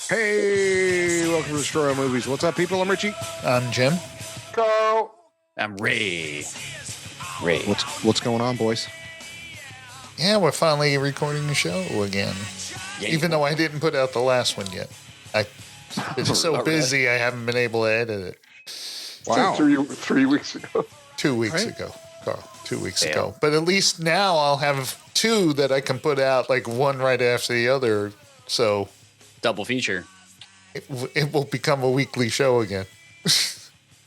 Hey, welcome to Destroy All Movies. What's up, people? I'm Richie. I'm Jim. Carl. I'm Ray. What's going on, boys? Yeah, we're finally recording the show again. Yeah. Even though I didn't put out the last one yet. I've been so Alright. busy I haven't been able to edit it. Wow. Three weeks ago. 2 weeks Right. ago, Carl. 2 weeks Fail. ago. But at least now I'll have two that I can put out, like one right after the other. So Double feature. it will become a weekly show again.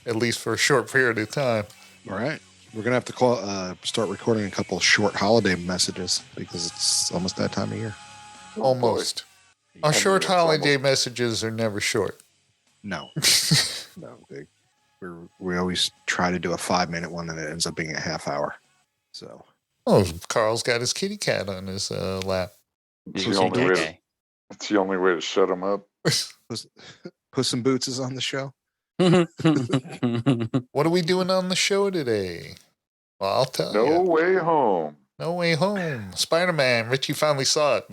At least for a short period of time. All right. We're going to have to start recording a couple short holiday messages because it's almost that time of year. Almost. Our short holiday messages are never short. No. No. We always try to do a 5-minute one and it ends up being a half hour. So. Oh, Carl's got his kitty cat on his lap. It's Who's the only way. okay? It's the only way to shut him up. Puss in Boots is on the show. What are we doing on the show today? Well, I'll tell you. No Way Home. No Way Home. Spider-Man. Richie finally saw it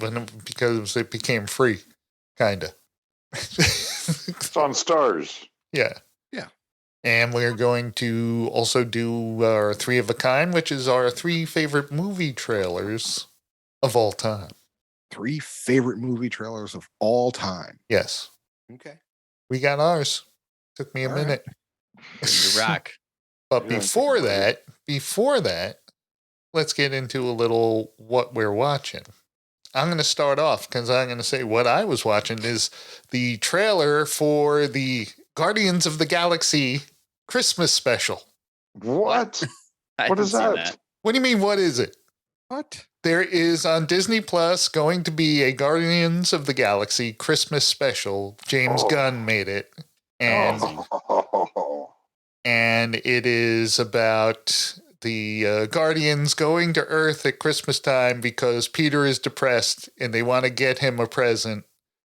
because it became free. Kinda. It's on Stars. Yeah. Yeah. And we're going to also do our 3 of a kind, which is our 3 favorite movie trailers of all time. 3 favorite movie trailers of all time. Yes. Okay. We got ours. Took me a All right. minute. You rock. But Yeah, before that, let's get into a little what we're watching. I'm going to start off because I'm going to say what I was watching is the trailer for the Guardians of the Galaxy Christmas special. What? I What haven't is seen that? What do you mean, what is it? What? There is on Disney Plus going to be a Guardians of the Galaxy Christmas special. James Oh. Gunn made it. And Oh. and it is about the Guardians going to Earth at Christmas time because Peter is depressed and they want to get him a present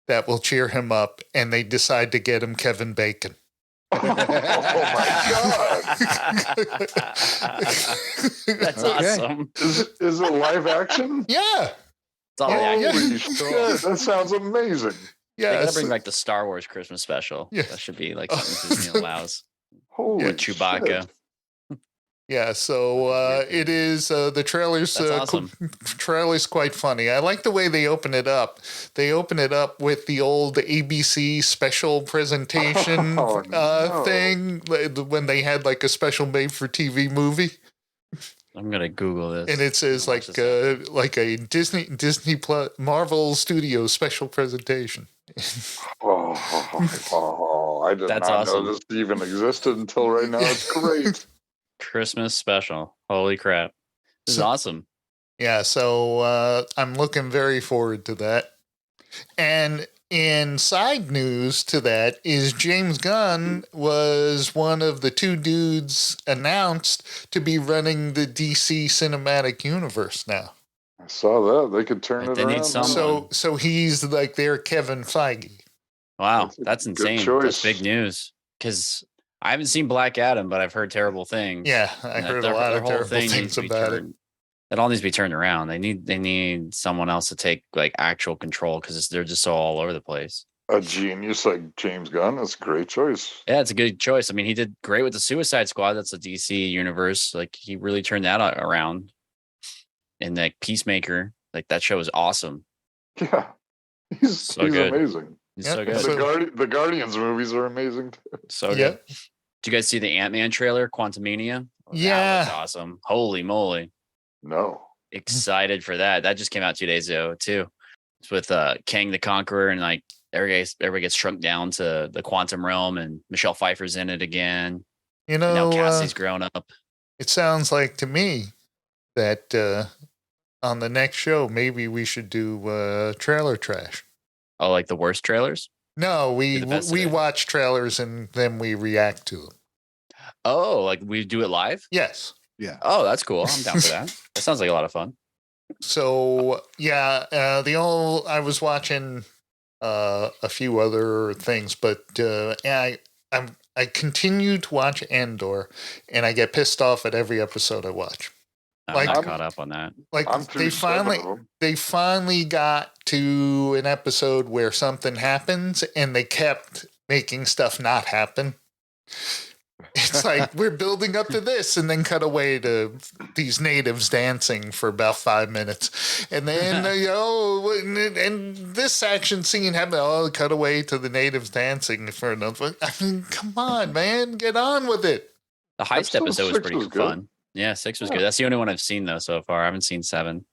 that will cheer him up, and they decide to get him Kevin Bacon. Oh my That's Okay. awesome. God. Is it live action? Yeah, It's all Yeah, yeah, Holy shit. That sounds amazing. They yeah. gotta bring back the Star Wars Christmas special. Yeah. That should be like something Disney allows. Holy With Chewbacca. shit. Yeah, so it is the trailer's That's awesome. trailer's quite funny. I like the way they open it up. They open it up with the old ABC special presentation Oh, no. thing when they had like a special made for TV movie, I'm gonna Google this. and it says Watch this like a Disney Plus Marvel Studios special presentation. I did That's not awesome. know this even existed until right now. It's great. Christmas special. Holy crap. This is So- awesome. Yeah, so I'm looking very forward to that. And in side news to that is James Gunn was one of the 2 dudes announced to be running the DC Cinematic Universe now. I saw that. They could turn But it they need around. someone. So he's like their Kevin Feige. Wow, That's a that's good insane. choice. That's big news. Because I haven't seen Black Adam, but I've heard terrible things. Yeah, I And heard a their- lot their of whole terrible thing needs things to be about it. turned- It all needs to be turned around. They need someone else to take like actual control because they're just so all over the place. A genius like James Gunn. That's a great choice. Yeah, it's a good choice. I mean, he did great with the Suicide Squad. That's a DC universe. Like he really turned that around. And like Peacemaker, like that show is awesome. Yeah. He's So good. amazing. He's Yeah, so good. so- The Guardians movies are amazing too. So Yeah. good. Did you guys see the Ant-Man trailer, Quantumania? Yeah. That was awesome. Holy moly. No. Excited for that. That just came out 2 days ago too. It's with Kang the Conqueror, and like everybody gets shrunk down to the quantum realm, and Michelle Pfeiffer's in it again. You And now know, Cassie's grown up. it sounds like to me that on the next show maybe we should do trailer trash. Oh, like the worst trailers? No, Be the best we today. watch trailers and then we react to them. Oh, like we do it live? Yes. Yeah. Oh, that's cool. I'm down for that. That sounds like a lot of fun. So yeah, I was watching a few other things, but yeah, I continue to watch Andor, and I get pissed off at every episode I watch. I'm Like- not caught up on that. Like I'm through they 7 finally of them. they finally got to an episode where something happens and they kept making stuff not happen. It's like we're building up to this and then cut away to these natives dancing for about 5 minutes. And then, and this action scene happened. Oh, cut away to the natives dancing for another. I mean, come on, man. Get on with it. The heist Episode episode was 6 pretty was good. fun. Yeah, 6 was Yeah. good. That's the only one I've seen though so far. I haven't seen 7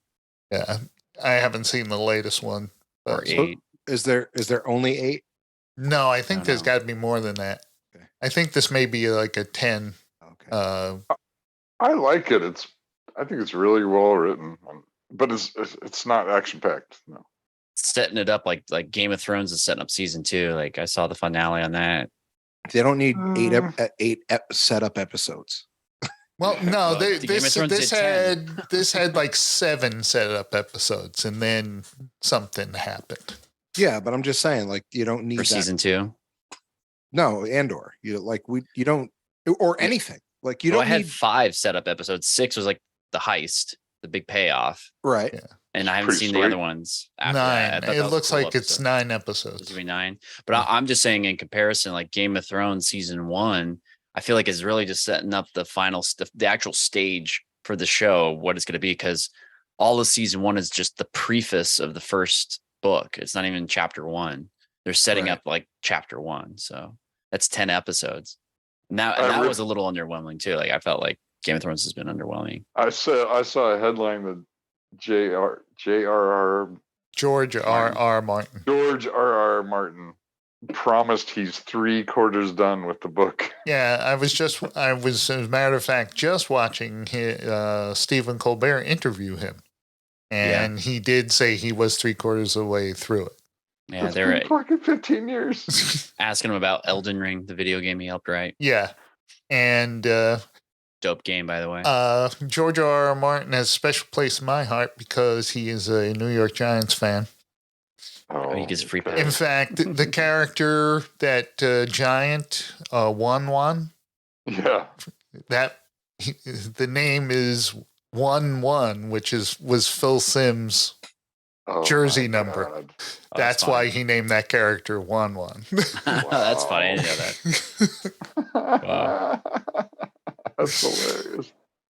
Yeah. I haven't seen the latest one. or but- 8. Is there only 8? No, I think No, there's no. got to be more than that. Okay. I think this may be like a 10. Okay. I like it. I think it's really well written, but it's not action packed. No. Setting it up like Game of Thrones is setting up season 2. Like I saw the finale on that. They don't need Mm. eight setup episodes. Well, no, Well, the Game of Thrones this did 10. had this had like 7 setup episodes, and then something happened. Yeah, but I'm just saying, like, you don't need For that. season 2. No, Andor. You don't, or anything. Like, you Well, I don't had need. 5 setup episodes. 6 was like the heist, the big payoff. Right. Yeah. And I haven't Pretty seen the sweet. other ones after 9. that. I thought that It was a looks cool like it's episode. 9 It's episodes. gonna be 9. But I'm just saying, in comparison, like Game of Thrones season 1, I feel like it's really just setting up the final stuff, the actual stage for the show, what it's going to be, because all of season 1 is just the preface of the first book. It's not even chapter 1. They're setting Right. up like chapter 1. So that's 10 episodes. And that, I that re- was a little underwhelming too. Like I felt like Game of Thrones has been underwhelming. I saw a headline that J.R.R. George R. Martin. George R.R. Martin promised he's 3/4 done with the book. Yeah, I was, as a matter of fact, just watching Stephen Colbert interview him. And he did say he was 3/4 of the way through it. Yeah, It's they been were fucking 15 years. asking him about Elden Ring, the video game he helped write. Yeah. And Dope game, by the way. George R. Martin has a special place in my heart because he is a New York Giants fan. Oh, he gets a free okay. pass. In fact, the character that Giant One, Yeah. the name is 1-1, which was Phil Simms. Oh, Jersey my number. God. Oh, That's funny. why he named that character 1-1. That's funny. I didn't know that. That's hilarious.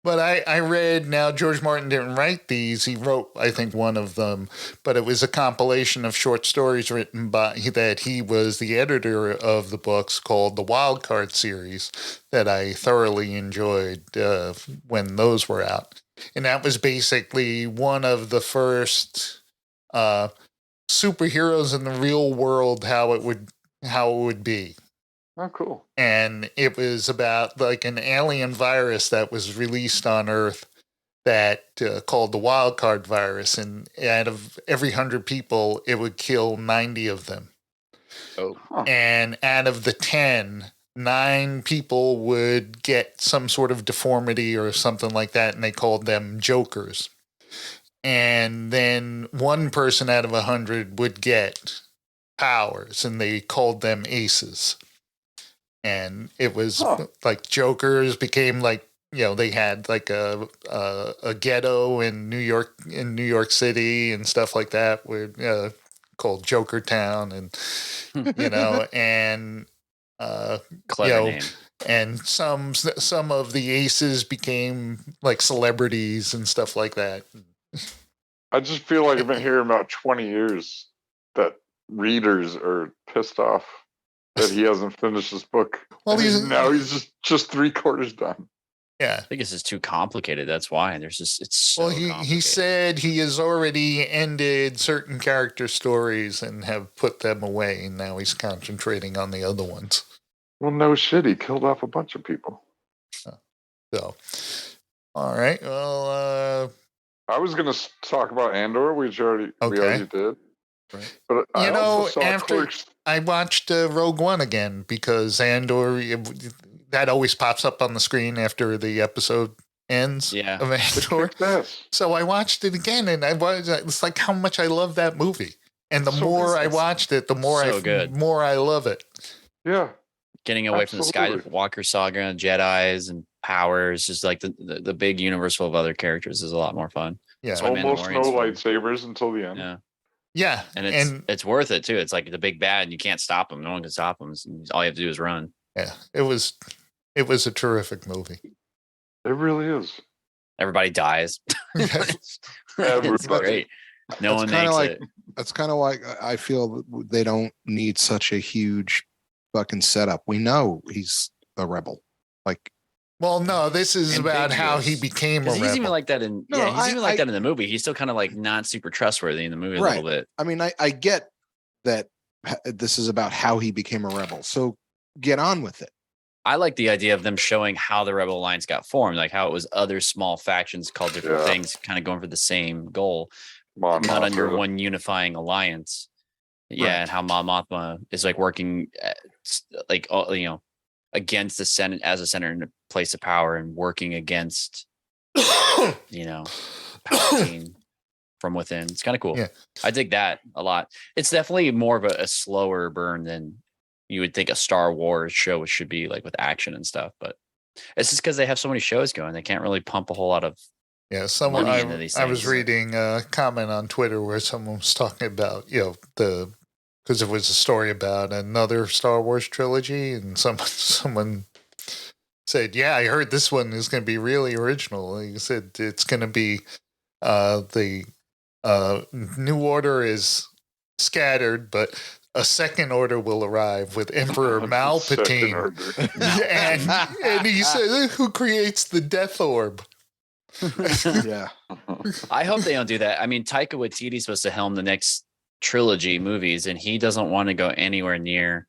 But I read, now George Martin didn't write these. He wrote, I think, one of them, but it was a compilation of short stories written by, that he was the editor of the books, called the Wild Card series, that I thoroughly enjoyed when those were out. And that was basically one of the first superheroes in the real world, how it would be. Oh, cool. And it was about like an alien virus that was released on Earth that called the wild card virus. And out of every 100 people, it would kill 90 of them. Oh, And out of the 10, 9 people would get some sort of deformity or something like that. And they called them jokers. And then 1 person out of 100 would get powers, and they called them aces. And it was like jokers became like, they had like a ghetto in New York City and stuff like that, where called Joker Town, and and clever name. and some of the aces became like celebrities and stuff like that. I just feel like I've been hearing about 20 years that readers are pissed off that he hasn't finished his book. Well, And now he's just 3/4 done. Yeah. I think it's just too complicated. That's why it's so Well, he complicated. said he has already ended certain character stories and have put them away, and now he's concentrating on the other ones. Well, no shit. He killed off a bunch of people. So, all right. Well, I was going to talk about Andor, which we already did. Right. But I You know, also saw after- Clerks. I watched Rogue One again because Andor, that always pops up on the screen after the episode ends Yeah. of Andor. Kicked ass. So I watched it again, and it's like how much I love that movie. And the So more I it's watched it, the more so good. more I love it. Yeah. Getting away from the Absolutely. Skywalker saga and Jedi's and powers, just like the big universe full of other characters is a lot more fun. Yeah. That's why Almost no Mandalorian's fun. lightsabers until the end. Yeah, Yeah. and it's worth it too. It's like the big bad, and you can't stop him. No one can stop him. All you have to do is run. yeah, it was a terrific movie. It really is. Everybody dies. It's Everybody. great. No That's one kinda makes like- it. That's kind of why I feel they don't need such a huge fucking setup. We know he's a rebel. Like, Well, no, this is about how he Ambiguous. became a 'Cause he's even rebel. like that in No, he's even like I- that in the movie. He's still kind of like not super trustworthy in the movie a Right. little bit. I mean, I get that this is about how he became a rebel. So get on with it. I like the idea of them showing how the Rebel Alliance got formed, like how it was other small factions called different Yeah. things, kind of going for the same goal, Mon not under Mothma. one unifying alliance. Yeah, Right. and how Mon Mothma is like working, like against the Senate as a senator in a place of power and working against Palpatine from within. It's kind of cool. Yeah. I dig that a lot. It's definitely more of a slower burn than you would think a Star Wars show should be, like with action and stuff. But it's just because they have so many shows going, they can't really pump a whole lot of. Yeah, someone money into these I was things. reading a comment on Twitter where someone was talking about, because it was a story about another Star Wars trilogy, and someone said, "Yeah, I heard this one is going to be really original." He said it's going to be the New Order is scattered, but a second order will arrive with Emperor Second Palpatine, order. and he said, "Who creates the Death Orb?" Yeah. I hope they don't do that. I mean, Taika Waititi's supposed to helm the next trilogy movies, and he doesn't want to go anywhere near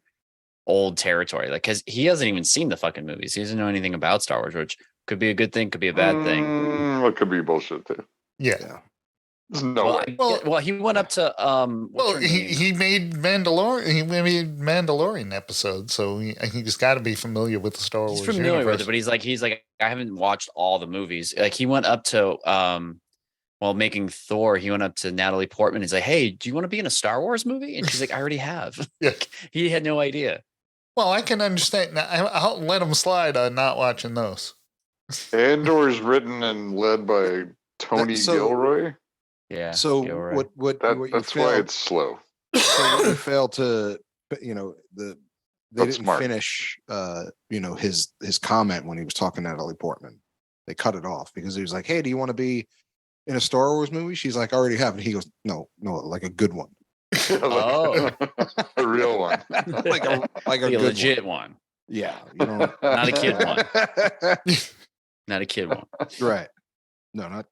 old territory, like because he hasn't even seen the fucking movies. He doesn't know anything about Star Wars, which could be a good thing, could be a bad thing. It could be bullshit too. Yeah. Yeah. There's no Well, way. Well- he went up to what's Well, her he, name? he made Mandalorian. He made Mandalorian episodes, so he's got to be familiar with the Star He's Wars familiar universe. with it, but he's like I haven't watched all the movies. Like he went up to while making Thor, he went up to Natalie Portman. He's like, "Hey, do you want to be in a Star Wars movie?" And she's like, "I already have." Yeah. Like, he had no idea. Well, I can understand. Now, I'll let him slide on not watching those. Andor is written and led by Tony So- Gilroy. Yeah. So you're right. what you That's why failed, it's slow. so what you failed to, they That's didn't smart. finish, his comment when he was talking to Natalie Portman. They cut it off because he was like, "Hey, do you want to be in a Star Wars movie?" She's like, "I already have." And he goes, "No, like a good one, Oh. a real one. like a The good legit one." one, Yeah, you don't. not a kid one, not a kid one. Right? No, not.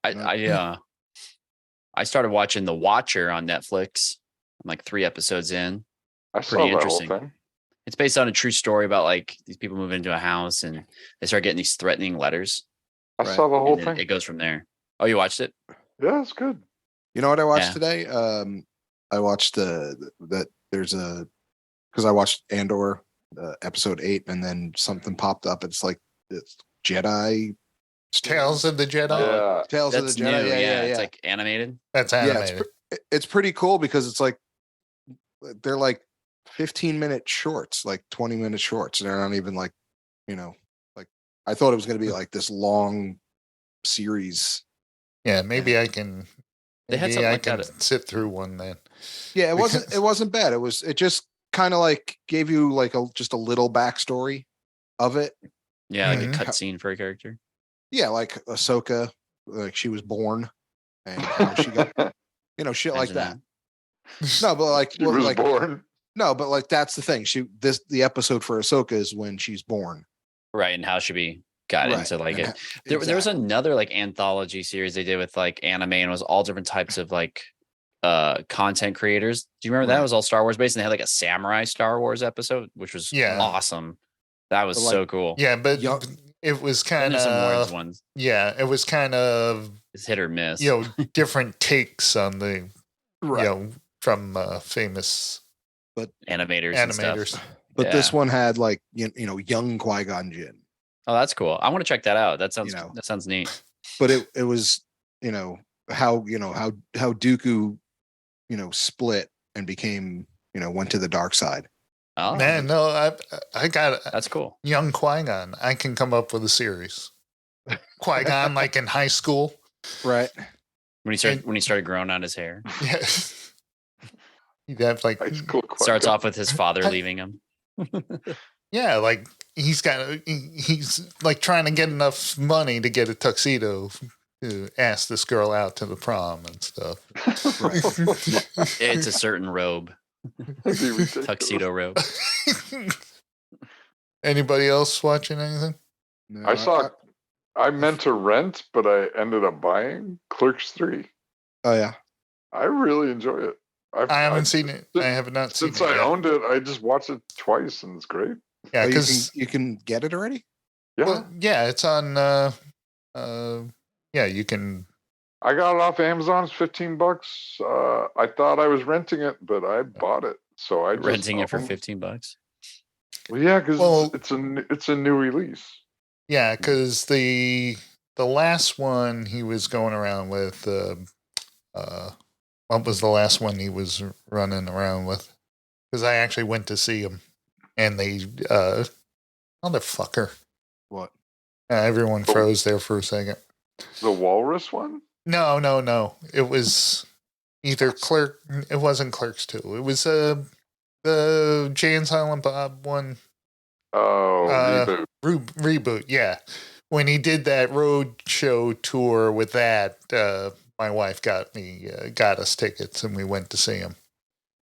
I started watching The Watcher on Netflix. I'm like 3 episodes in. I saw Pretty that whole interesting. thing. It's based on a true story about like these people move into a house and they start getting these threatening letters. I Right. saw the whole And then thing. it goes from there. Oh, you watched it? Yeah, it's good. You know what I watched Yeah. today? I watched that there's a because I watched Andor episode 8, and then something popped up. It's Jedi Tales of the Jedi. Yeah. Tales That's of the Jedi. new. Yeah. It's like animated. That's Yeah, animated. it's pretty cool because it's like they're like 15-minute shorts, like 20-minute shorts. They're not even like, like I thought it was going to be like this long series. Yeah, maybe I can. They had Maybe something I like can that. sit through one then. Yeah, it wasn't Because- it wasn't bad. It just kind of like gave you like just a little backstory of it. Yeah, like Mhm. a cutscene for a character. Yeah, like Ahsoka, like she was born and how she got, shit like Imagine that. No, but like, She was like born. no, but like that's the thing. The episode for Ahsoka is when she's born. Right, and how should be got Right, into like and it. There was exactly. another like anthology series they did with like anime, and it was all different types of like content creators. Do you remember that? Right. It was all Star Wars based, and they had like a samurai Star Wars episode, which was Yeah. awesome. That was But, like, so cool. Yeah, but Young- it was Then kind there's some more of ones. it was kind of It's hit or miss. different takes on the Right. from famous Animators and animators. stuff. But this Yeah. one had like young Qui-Gon Jinn. Oh, that's cool. I want to check that out. That sounds know. that sounds neat. But it was how Dooku split and became went to the dark side. Oh, Man, no, I got that's cool. young Qui-Gon. I can come up with a series. Qui-Gon like in high school. Right. When he started growing out his hair. Yeah. He'd have like High school Starts Qui-Gon. off with his father leaving him. yeah, like he's like trying to get enough money to get a tuxedo to ask this girl out to the prom and stuff. It's a certain robe. That'd be ridiculous. Tuxedo robe. Anybody else watching anything? No, I meant to rent, but I ended up buying Clerks 3. Oh yeah. I really enjoy it. I haven't seen it. I have not seen it. Since I owned it, I just watched it twice, and it's great. Yeah, Oh, because you can get it already. Yeah, well, yeah, it's on. Yeah, you can. I got it off Amazon. It's $15. I thought I was renting it, but I bought it. So I just Renting it for owned $15. Well, yeah, because Well- it's a new release. Yeah, because the last one he was going around with. What was the last one he was running around with? Because I actually went to see him, and they motherfucker. What? Everyone froze there for a second. The Walrus one. No. It was either Clerk. It wasn't Clerks 2. It was the Jay and Silent Bob one. Oh, reboot. Reboot. Yeah, when he did that road show tour with that, my wife got us tickets, and we went to see him.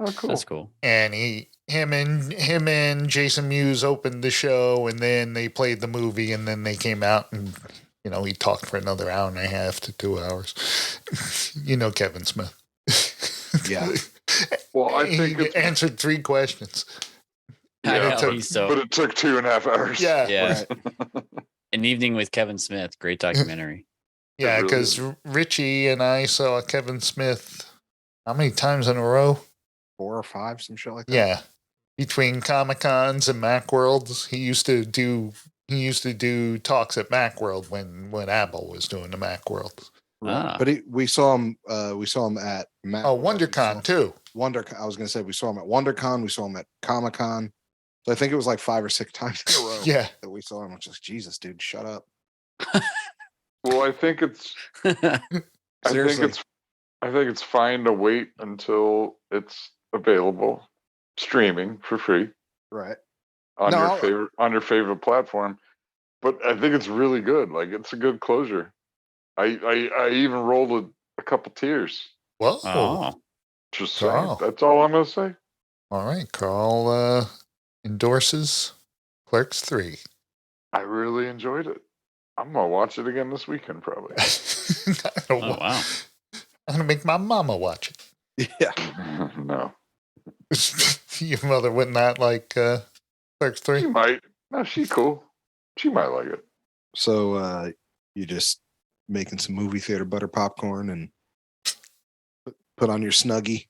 Oh, cool. That's cool. And him and Jason Mewes opened the show, and then they played the movie, and then they came out and. He talked for another hour and a half to 2 hours. Kevin Smith. Yeah. Well, I he think it's, answered 3 questions. I Yeah, know, he's so but it took 2.5 hours. Yeah. yeah. Right. An Evening with Kevin Smith, great documentary. Yeah, really because Richie and I saw Kevin Smith how many times in a row? 4 or 5, some shit like that. Yeah. Between Comic-Cons and Macworlds. He used to do talks at Macworld when Apple was doing the Macworld. Ah. But we saw him at WonderCon too. I was going to say we saw him at WonderCon. We saw him at Comic-Con. So I think it was like 5 or 6 times in a row Yeah. that we saw him. Which is Jesus, dude, shut up. Well, I think it's. Seriously. I think it's fine to wait until it's available, streaming for free Right. on No, your favorite platform. But I think it's really good. Like it's a good closure. I even rolled a couple tears. Whoa. Oh, Just saying. Wow. That's all I'm gonna say. All right. Carl endorses Clerks 3. I really enjoyed it. I'm gonna watch it again this weekend, probably. oh wow. I'm gonna make my mama watch it. Yeah. No, Your mother would not like Clerks she 3? might. No, she cool. She might like it. So you just making some movie theater butter popcorn and put on your Snuggie.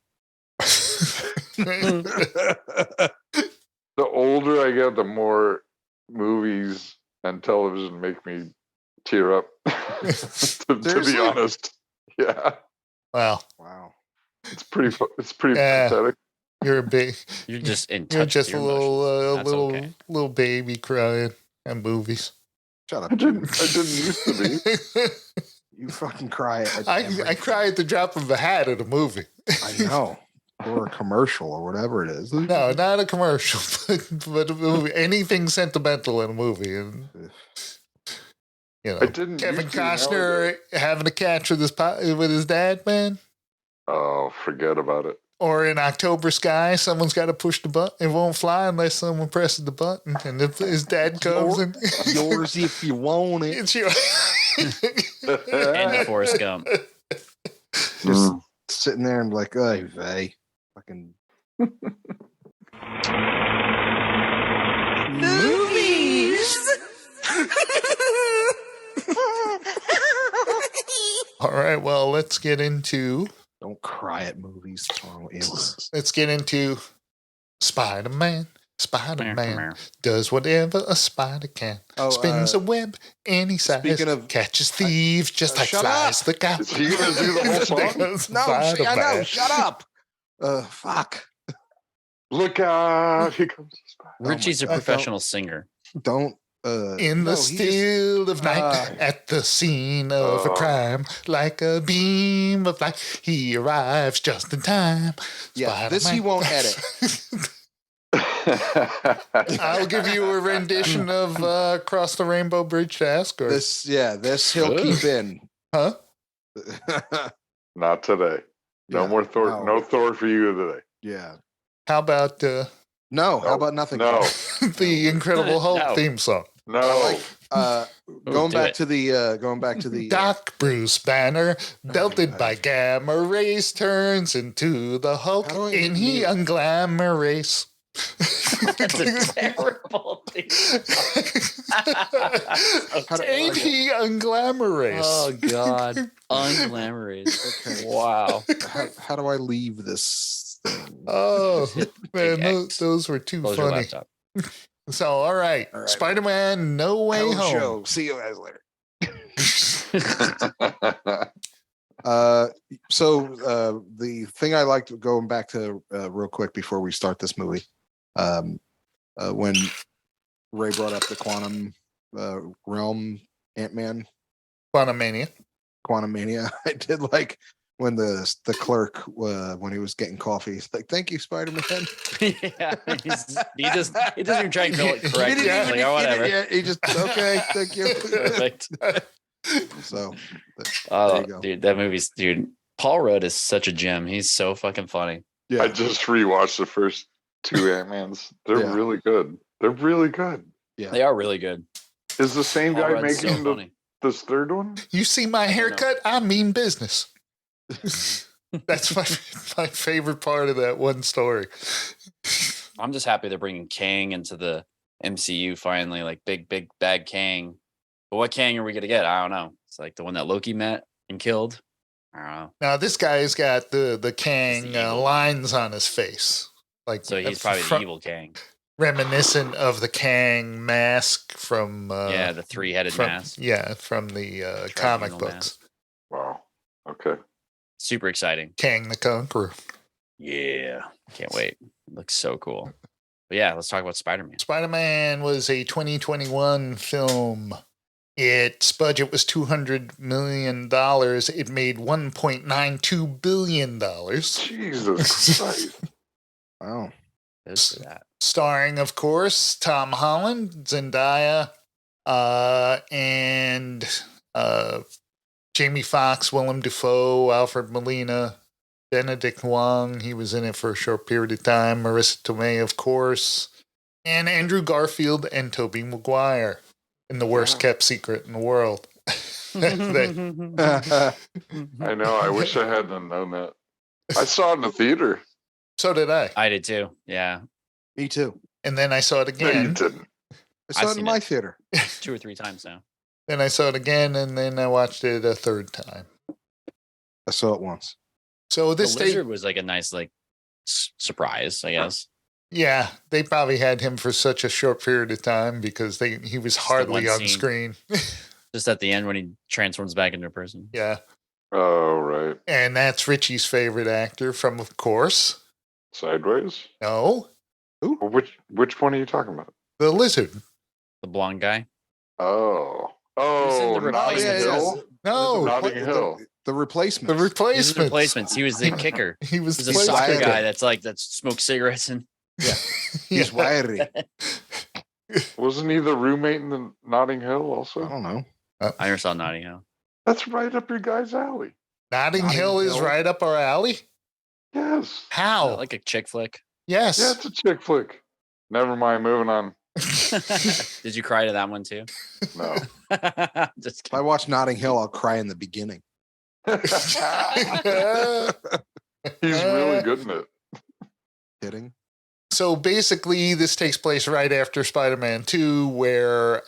The older I get, the more movies and television make me tear up. to be Seriously? honest, yeah, Well, Wow. it's pretty. It's pretty Yeah. pathetic. you're a big, You're just in touch you're with just a your little, emotions. That's okay. little baby crying at movies. Shut up. I didn't used to be. You fucking cry at I everything. cry at the drop of a hat at a movie. I know. Or a commercial or whatever it is. No, not a commercial, but a movie. Anything sentimental in a movie, and I didn't. Kevin used to, nowadays. Costner having a catch with his dad, man. Oh, forget about it. Or in October Sky, someone's got to push the button. It won't fly unless someone presses the button. And if his dad comes and Yours if you want it. it's your And Forrest Gump. Just sitting there and like, oh, vey. Fucking All right, well, let's get into don't cry at movies. What's wrong with you? Spider-Man. Spider-Man does whatever a spider can. Oh, Spins a web any size. speaking of- catches thieves just like shut flies. up. The guy. Is he gonna do the whole song? No, I know. Spider-Man. Shut up. Fuck. Look out! Here comes the spider. Richie's a God. professional singer. Don't In the no, still of night, at the scene of a crime, like a beam of light, he arrives just in time. Yeah, this he won't edit. I'll give you a rendition of Cross the Rainbow Bridge to Asgard. This he'll keep in. Huh? Not today. No more Thor. No Thor for you today. Yeah. How about no? How about nothing? No. The Incredible Hulk theme song? No. Going back to the Doc Bruce Banner, belted by gamma rays, turns into the Hulk, and he unglamor race. That's a terrible thing. Ain't he unglamorous? Oh God, unglamorous. Okay. Wow. How do I leave this thing? Oh man, those were too funny. So all right. Spider-Man: No Way Home. Show. See you guys later. So the thing I liked, going back to real quick before we start this movie, when Ray brought up the quantum realm Ant-Man, Quantum Mania, I did like when the clerk when he was getting coffee, he's like, "Thank you, Spider-Man." Yeah, he doesn't even try and spell it correctly. He Like, oh, whatever. He just okay, thank you. Perfect. So, there you go. Dude, that movie's Paul Rudd is such a gem. He's so fucking funny. Yeah, I just rewatched the first two Ant-Mans. They're really good. They're really good. Yeah, they are really good. Is the same Paul guy Rudd's making this third one? You see my haircut? I mean business. That's my favorite part of that one story. I'm just happy they're bringing Kang into the MCU finally, like big bad Kang. But what Kang are we gonna get? I don't know. It's like the one that Loki met and killed. I don't know. Now this guy's got the Kang lines on his face, like so he's probably the evil Kang, reminiscent of the Kang mask from the 3-headed mask. Yeah, from the comic books. Mask. Wow. Okay. Super exciting. Kang the Conqueror. Yeah. Can't wait. It looks so cool. But yeah, let's talk about Spider-Man. Spider-Man was a 2021 film. Its budget was $200 million. It made $1.92 billion. Jesus Christ. Wow. Starring, of course, Tom Holland, Zendaya, and Jamie Foxx, Willem Dafoe, Alfred Molina, Benedict Wong. He was in it for a short period of time. Marissa Tomei, of course. And Andrew Garfield and Tobey Maguire in the worst kept secret in the world. I know. I wish I hadn't known that. I saw it in the theater. So did I. I did too. Yeah. Me too. And then I saw it again. No, you didn't. I saw it in my theater 2 or 3 times now. Then I saw it again, and then I watched it a third time. I saw it once. So this the Lizard was like a nice surprise, I guess. Yeah, they probably had him for such a short period of time because he was hardly on screen. Just at the end when he transforms back into a person. Yeah. Oh, right. And that's Richie's favorite actor from, of course, Sideways? No. Ooh. Which one are you talking about? The Lizard. The blonde guy? Oh, Notting Hill? No. Notting Hill. The Replacements. The Replacements. He was the Replacements. He was the kicker. He was the soccer guy that smokes cigarettes and he's wiry. Wasn't he the roommate in the Notting Hill also? I don't know. I never saw Notting Hill. That's right up your guy's alley. Notting Hill is right up our alley? Yes. How? Like a chick flick. Yes. Yeah, it's a chick flick. Never mind, moving on. Did you cry to that one too? No. If I watch Notting Hill, I'll cry in the beginning. He's really good in it. Kidding. So basically, this takes place right after Spider-Man 2, where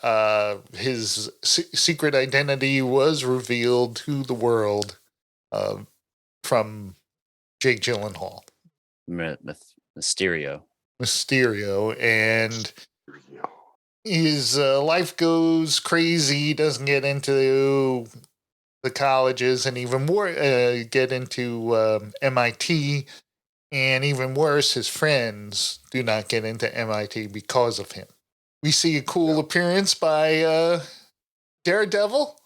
his secret identity was revealed to the world from Jake Gyllenhaal. Mysterio, and his life goes crazy. He doesn't get into the colleges, and even more get into MIT, and even worse, his friends do not get into MIT because of him, we see a cool appearance by Daredevil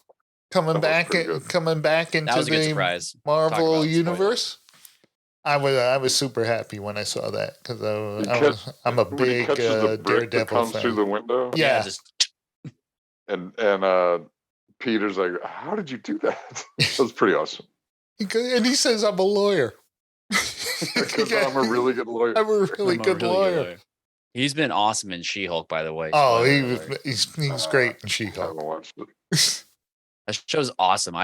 coming back into That was a good the surprise. Talk Marvel about universe. I was super happy when I saw that because I'm a When he big catches the brick that Daredevil comes fan. through the window, Yeah. Just and Peter's like, "How did you do that?" That's pretty awesome. And he says, "I'm a lawyer." Because I'm a really good lawyer. I'm a really I'm a good lawyer. He's been awesome in She-Hulk, by the way. Oh, Spoiler alert. he's great in I She-Hulk. haven't watched it. That show's awesome.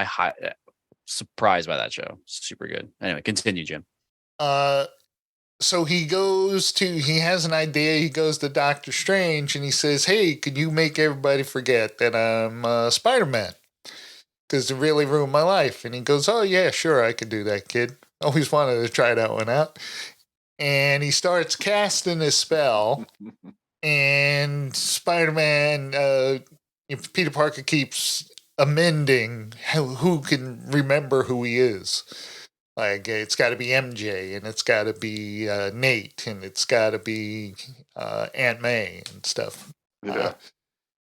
Surprised by that show. Super good. Anyway, continue, Jim. So he has an idea. He goes to Doctor Strange and he says, "Hey, could you make everybody forget that I'm Spider-Man? Because it really ruined my life." And he goes, "Oh, yeah, sure, I could do that, kid. Always wanted to try that one out." And he starts casting his spell. And Spider-Man, Peter Parker keeps amending who can remember who he is. Like, it's got to be MJ, and it's got to be Nate, and it's got to be Aunt May and stuff. Yeah.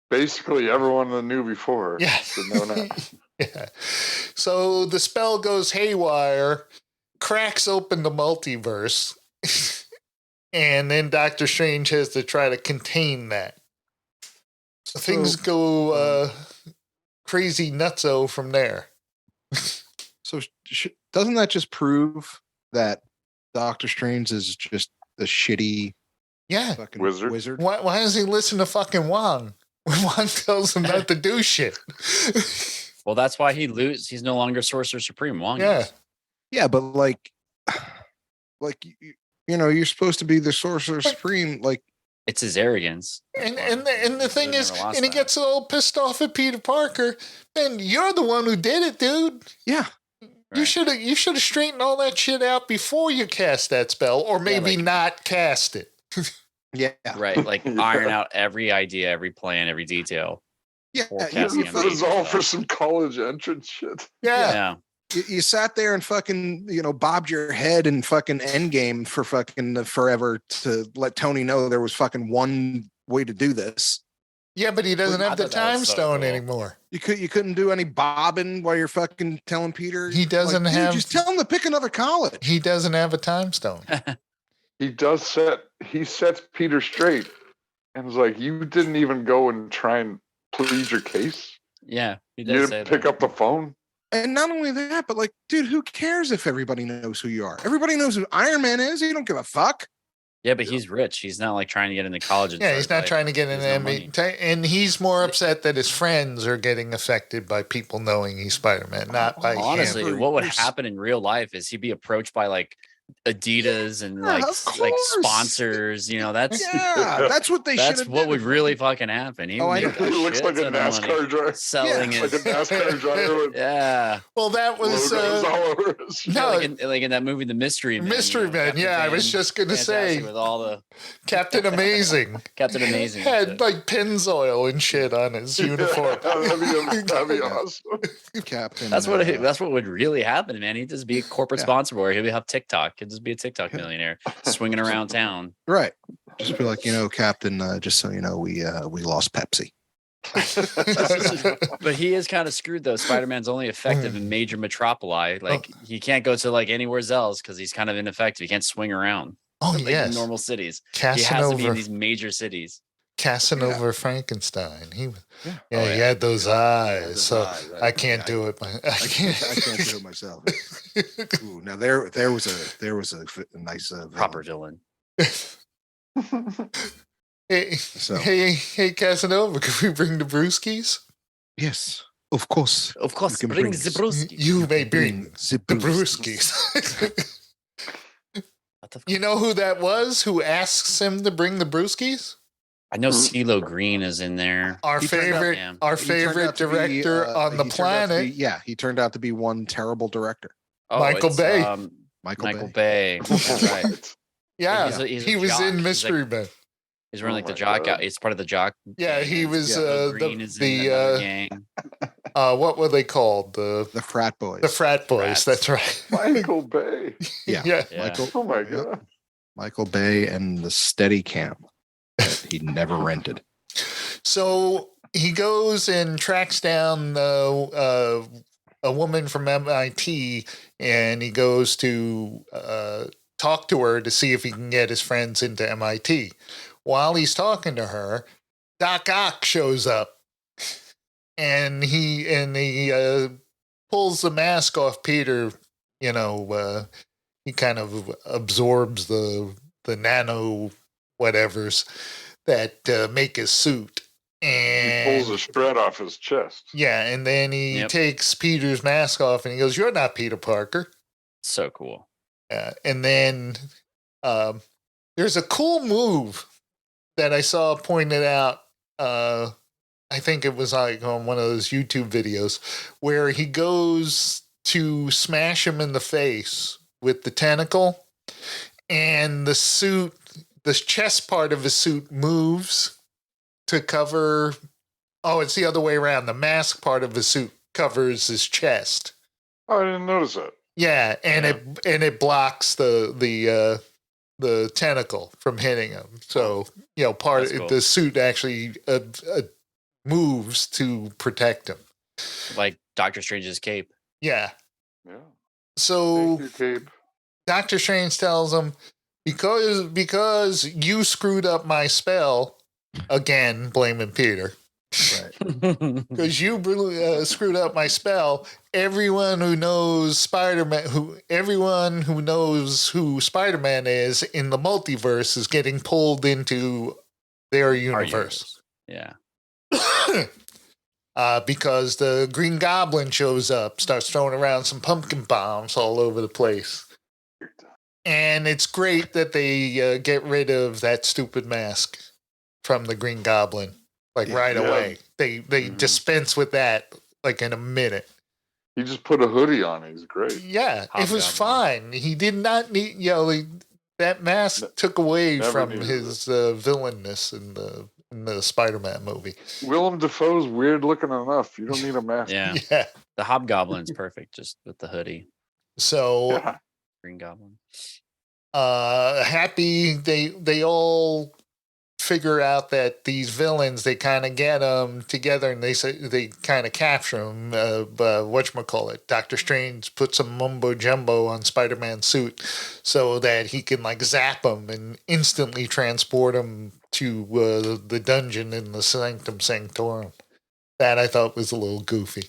Basically, everyone that knew before. Yeah. should know now. Yeah. So the spell goes haywire, cracks open the multiverse, and then Doctor Strange has to try to contain that. Things go crazy nutso from there. So doesn't that just prove that Doctor Strange is just a shitty fucking wizard? Why does he listen to fucking Wong when Wong tells him not to do shit? Well, that's why he's no longer Sorcerer Supreme. Wong is. Yeah, but like you're supposed to be the Sorcerer Supreme. Like, it's his arrogance. And the thing is, and he gets all pissed off at Peter Parker. Man, you're the one who did it, dude. Yeah. You should have straightened all that shit out before you cast that spell, or maybe not cast it. Yeah. Right. Like iron out every idea, every plan, every detail. Yeah. It was all for some college entrance shit. Yeah. You sat there and fucking, bobbed your head in fucking Endgame for fucking forever to let Tony know there was fucking one way to do this. Yeah, but he doesn't have the time stone anymore. You couldn't do any bobbing while you're fucking telling Peter. He doesn't have. Just tell him to pick another college. He doesn't have a time stone. He sets Peter straight and was like, "You didn't even go and try and plead your case." Yeah, he does. You didn't pick up the phone. And not only that, but like, dude, who cares if everybody knows who you are? Everybody knows who Iron Man is. You don't give a fuck. Yeah, but he's rich. He's not like trying to get into college. Yeah, he's not trying to get into NBA. And he's more upset that his friends are getting affected by people knowing he's Spider-Man, not by him. Honestly, what would happen in real life is he'd be approached by like Adidas and like sponsors. That's what they should have. That's what would really fucking happen. He looks like a NASCAR driver selling it like a NASCAR driver. Yeah. Well, that was like in that movie, The Mystery Man. Mystery Man. Yeah, I was just gonna say with all the Captain Amazing. Captain Amazing had like Pennzoil and shit on his uniform. That'd be awesome. Captain. That's what would really happen, man. He'd just be a corporate sponsor, or he'd have TikTok. He'd just be a TikTok millionaire swinging around town. Right. Just be like, Captain. Just so you know, we lost Pepsi. But he is kind of screwed though. Spider-Man's only effective in major metropoli. Like he can't go to like anywhere else because he's kind of ineffective. He can't swing around. Oh in normal cities. He has to be in these major cities. Casanova Frankenstein. He had those eyes. So I can't do it. I can't do it myself. Ooh, now there was a nice proper villain. Hey, Casanova, can we bring the brewskis? Yes, of course. Of course, bring the brewskis. You may bring the brewskis. You know who that was who asks him to bring the brewskis? I know CeeLo Green is in there. Our favorite director on the planet. He turned out to be one terrible director. Michael Bay. Michael Bay. That's right. Yeah, he was in Mystery Men. He's running like the jock out. It's part of the jock. Yeah, he was the gang. What were they called? The frat boys. The frat boys. That's right. Michael Bay. Yeah. Michael. Oh my god. Michael Bay and the Steadicam that he never rented. So he goes and tracks down a woman from MIT, and he goes to talk to her to see if he can get his friends into MIT. While he's talking to her, Doc Ock shows up, and he pulls the mask off Peter. You know, he kind of absorbs the nano whatevers that make his suit. And he pulls a shred off his chest. Yeah, and then he takes Peter's mask off and he goes, "You're not Peter Parker." So cool. And then there's a cool move that I saw pointed out. I think it was like on one of those YouTube videos where he goes to smash him in the face with the tentacle, and the suit, the chest part of his suit moves to cover. Oh, it's the other way around. The mask part of his suit covers his chest. Oh, I didn't notice it. Yeah, and it blocks the tentacle from hitting him. So the suit actually moves to protect him, like Doctor Strange's cape. Yeah. Yeah. So thank you, Cape. Doctor Strange tells him, because you screwed up my spell, again blaming Peter. Right. Because you screwed up my spell. Everyone who knows Spider-Man, everyone who knows who Spider-Man is in the multiverse is getting pulled into their universe. Yeah. Because the Green Goblin shows up, starts throwing around some pumpkin bombs all over the place. And it's great that they get rid of that stupid mask from the Green Goblin. Right away. They dispense with that in a minute. He just put a hoodie on. He's great. Yeah, it was fine. He did not need, that mask took away from his villainness in the Spider-Man movie. Willem Dafoe's weird looking enough. You don't need a mask. Yeah. The Hobgoblin's perfect, just with the hoodie. So, Green Goblin. Happy, they all figure out that these villains, they kind of get them together and they kind of capture them. Whatchamacallit, Doctor Strange puts some mumbo jumbo on Spider-Man's suit so that he can zap them and instantly transport them to the dungeon in the Sanctum Sanctorum. That I thought was a little goofy.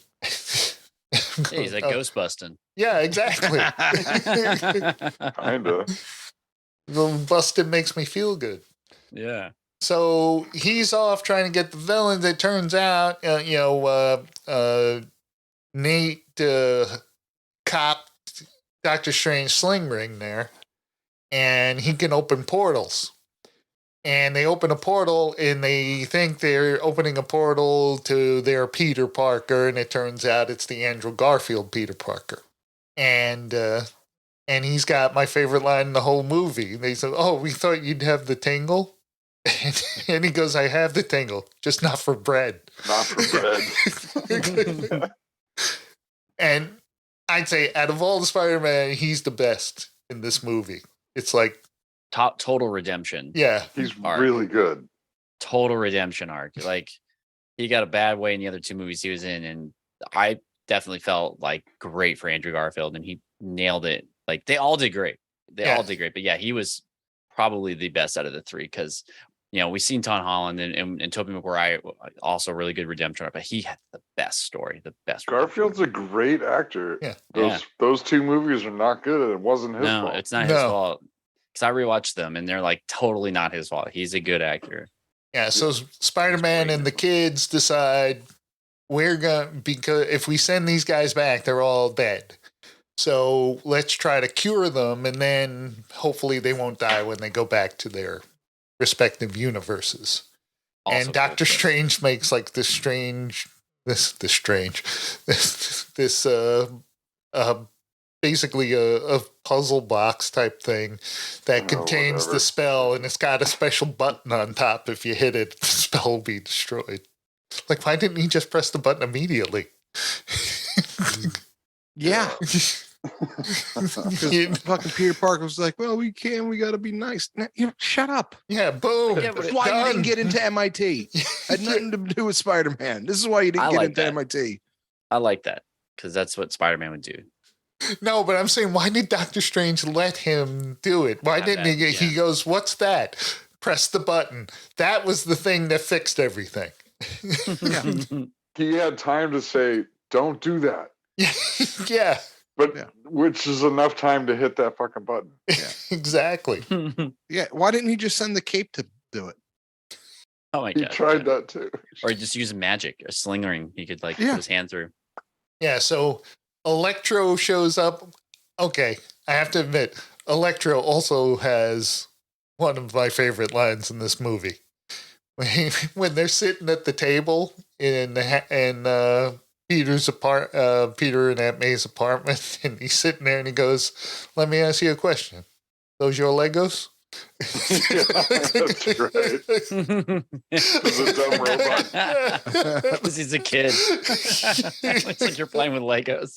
Yeah, he's like ghost busting. Yeah, exactly. Kinda. The busting makes me feel good. Yeah. So he's off trying to get the villains. It turns out, Nate copped Doctor Strange sling ring there, and he can open portals. And they open a portal, and they think they're opening a portal to their Peter Parker, and it turns out it's the Andrew Garfield Peter Parker. And he's got my favorite line in the whole movie. They said, "Oh, we thought you'd have the tingle." And he goes, "I have the tingle, just not for bread." Not for bread. And I'd say out of all the Spider-Man, he's the best in this movie. It's like total redemption. Yeah. He's really good. Total redemption arc. He got a bad way in the other two movies he was in, and I definitely felt great for Andrew Garfield, and he nailed it. They all did great. All did great. But yeah, he was probably the best out of the three because we've seen Tom Holland and Tobey Maguire, also really good redemption arc, but he had the best story, the best. Garfield's a great actor. Yeah. Those two movies are not good, and it wasn't his fault. No, it's not his fault. Because I rewatched them, and they're totally not his fault. He's a good actor. Yeah, so Spider-Man and the kids decide because if we send these guys back, they're all dead. So let's try to cure them, and then hopefully they won't die when they go back to their respective universes. Also and Doctor Strange makes basically a puzzle box type thing that contains the spell, and it's got a special button on top. If you hit it, the spell will be destroyed. Why didn't he just press the button immediately? Yeah. Because fucking Peter Parker was like, well, we got to be nice. Shut up. Yeah, boom. Yeah, but That's why you didn't get into MIT. Had nothing to do with Spider-Man. This is why you didn't get into MIT. I like that because that's what Spider-Man would do. No, but I'm saying, why did Doctor Strange let him do it? Why didn't he? He goes, "What's that?" Press the button. That was the thing that fixed everything. He had time to say, "Don't do that." Yeah. But which is enough time to hit that fucking button. Yeah. Exactly. Yeah. Why didn't he just send the cape to do it? Oh my God. He tried that too. Or just use magic, a sling ring. He could put his hand through. Yeah. So Electro shows up. Okay. I have to admit, Electro also has one of my favorite lines in this movie. When they're sitting at the table in Peter and Aunt May's apartment, and he's sitting there and he goes, "Let me ask you a question. Those your Legos?" That's right. The dumb robot. Because he's a kid. It's like you're playing with Legos.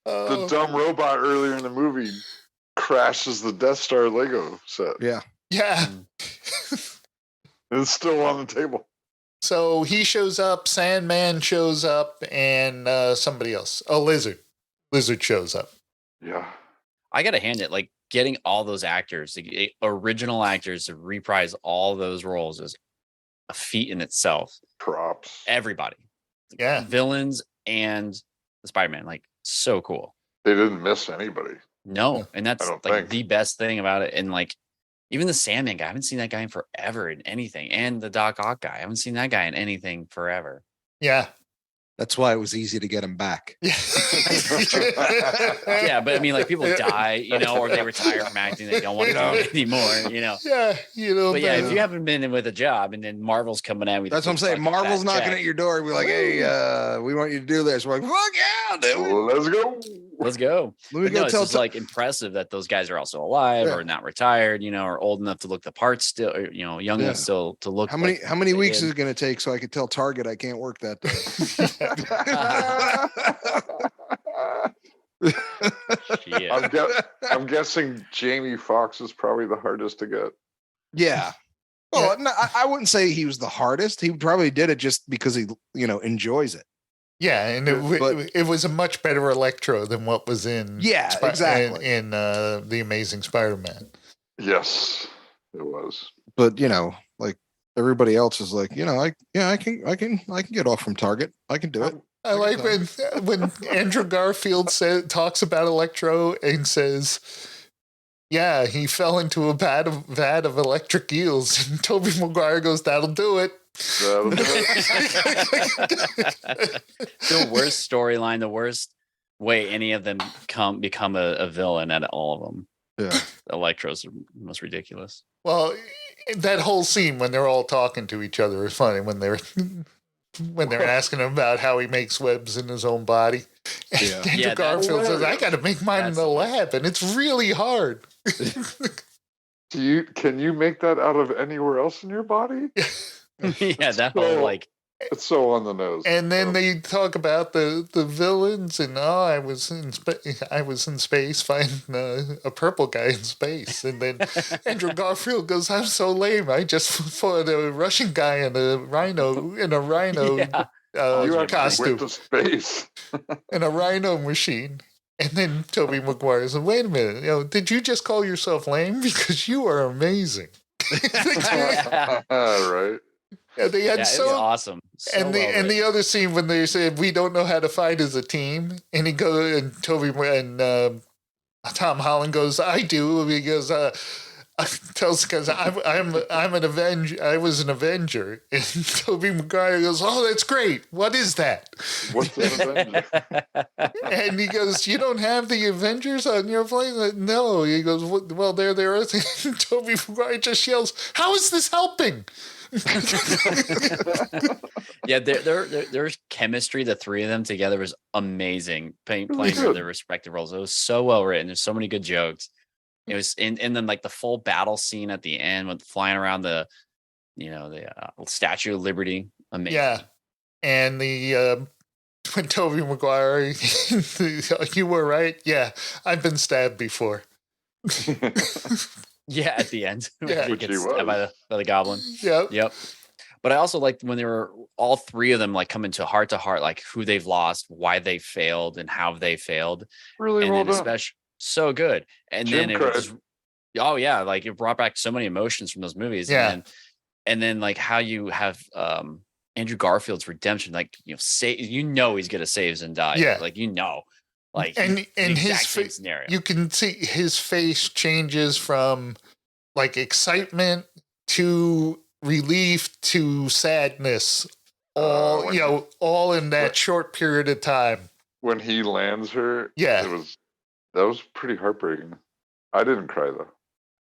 The dumb robot earlier in the movie crashes the Death Star Lego set. Yeah. Yeah. It's still on the table. So he shows up, Sandman shows up, and somebody else. Oh, Lizard. Lizard shows up. Yeah. I got to hand it, like, getting all those actors, the original actors, to reprise all those roles is a feat in itself. Props. Everybody. Yeah. Villains and the Spider-Man. Like, so cool. They didn't miss anybody. No. And that's like the best thing about it. And like, even the Sandman guy, I haven't seen that guy in forever in anything. And the Doc Ock guy, I haven't seen that guy in anything forever. Yeah. That's why it was easy to get him back. Yeah, but I mean, like, people die, or they retire from acting. They don't want to do it anymore, Yeah, But yeah, if you haven't been in with a job and then Marvel's coming at me. That's what I'm saying. Marvel's knocking at your door and be like, hey, we want you to do this. We're like, fuck yeah, dude. Let's go. Let's go. It's just like impressive that those guys are also alive or not retired, or old enough to look the part still, or, young enough still to look. How many weeks is it going to take so I could tell Target I can't work that day? I'm guessing Jamie Foxx is probably the hardest to get. Yeah. Well, no, I wouldn't say he was the hardest. He probably did it just because he, enjoys it. Yeah, and it was a much better Electro than what was in exactly in the Amazing Spider-Man. Yes, it was. But like everybody else is like, I can get off from Target. I can do it. I like when Andrew Garfield talks about Electro and says, "Yeah, he fell into a vat of electric eels," and Tobey Maguire goes, "That'll do it." The worst storyline, the worst way any of them become a villain at all of them. Yeah, Electro's the most ridiculous. Well, that whole scene when they're all talking to each other is funny when they're asking him about how he makes webs in his own body. Yeah. Andrew Garfield says, "I got to make mine in the lab, and it's really hard." Can you make that out of anywhere else in your body? Yeah, that whole like. It's so on the nose. And then they talk about the villains, and I was in space finding a purple guy in space, and then Andrew Garfield goes, "I'm so lame. I just fought a Russian guy in a rhino costume, went to space in a rhino machine." And then Tobey Maguire said, "Wait a minute, did you just call yourself lame? Because you are amazing." Right. Yeah, they had awesome. And the other scene when they said, "We don't know how to fight as a team," and he goes, and Toby and Tom Holland goes, "I do." He goes, tells because I'm an Avenger. I was an Avenger, and Tobey Maguire goes, "Oh, that's great. What is that?" What's an Avenger? And he goes, "You don't have the Avengers on your plane?" No. He goes, "Well, there they are." And Tobey Maguire just yells, "How is this helping?" Yeah, their chemistry, the three of them together, was amazing. Playing their respective roles. It was so well written. There's so many good jokes. It was, and then like the full battle scene at the end with flying around the Statue of Liberty. Amazing. Yeah, and the when Tobey Maguire, you were right. Yeah, I've been stabbed before. Yeah, at the end. when Yeah. he Which gets he stabbed was. by the goblin. Yep. Yep. But I also liked when they were all three of them like come into heart to heart, like who they've lost, why they failed, and how they failed. Really And well then done. especially so good. And Jim then it was cried. just oh yeah, like it brought back so many emotions from those movies. Yeah. And then like how you have Andrew Garfield's redemption, like say he's gonna save Zendaya. Yeah. Like like And the his exact same face, scenario. you can see his face changes from like excitement to relief to sadness, all all in that short period of time. When he lands her, Yeah. that was pretty heartbreaking. I didn't cry though.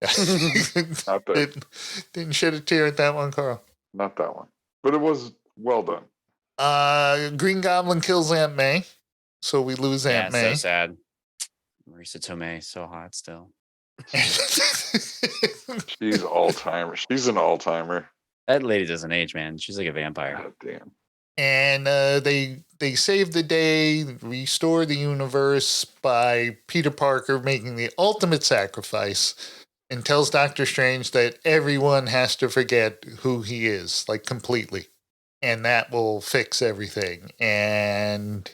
Not that. Didn't shed a tear at that one, Carl. Not that one. But it was well done. Green Goblin kills Aunt May, so we lose Yeah, Aunt May. so sad. Marisa Tomei, so hot still. She's all-timer. She's an all-timer. That lady doesn't age, man. She's like a vampire. God damn. And they save the day, restore the universe by Peter Parker making the ultimate sacrifice and tells Doctor Strange that everyone has to forget who he is, like completely. And that will fix everything. And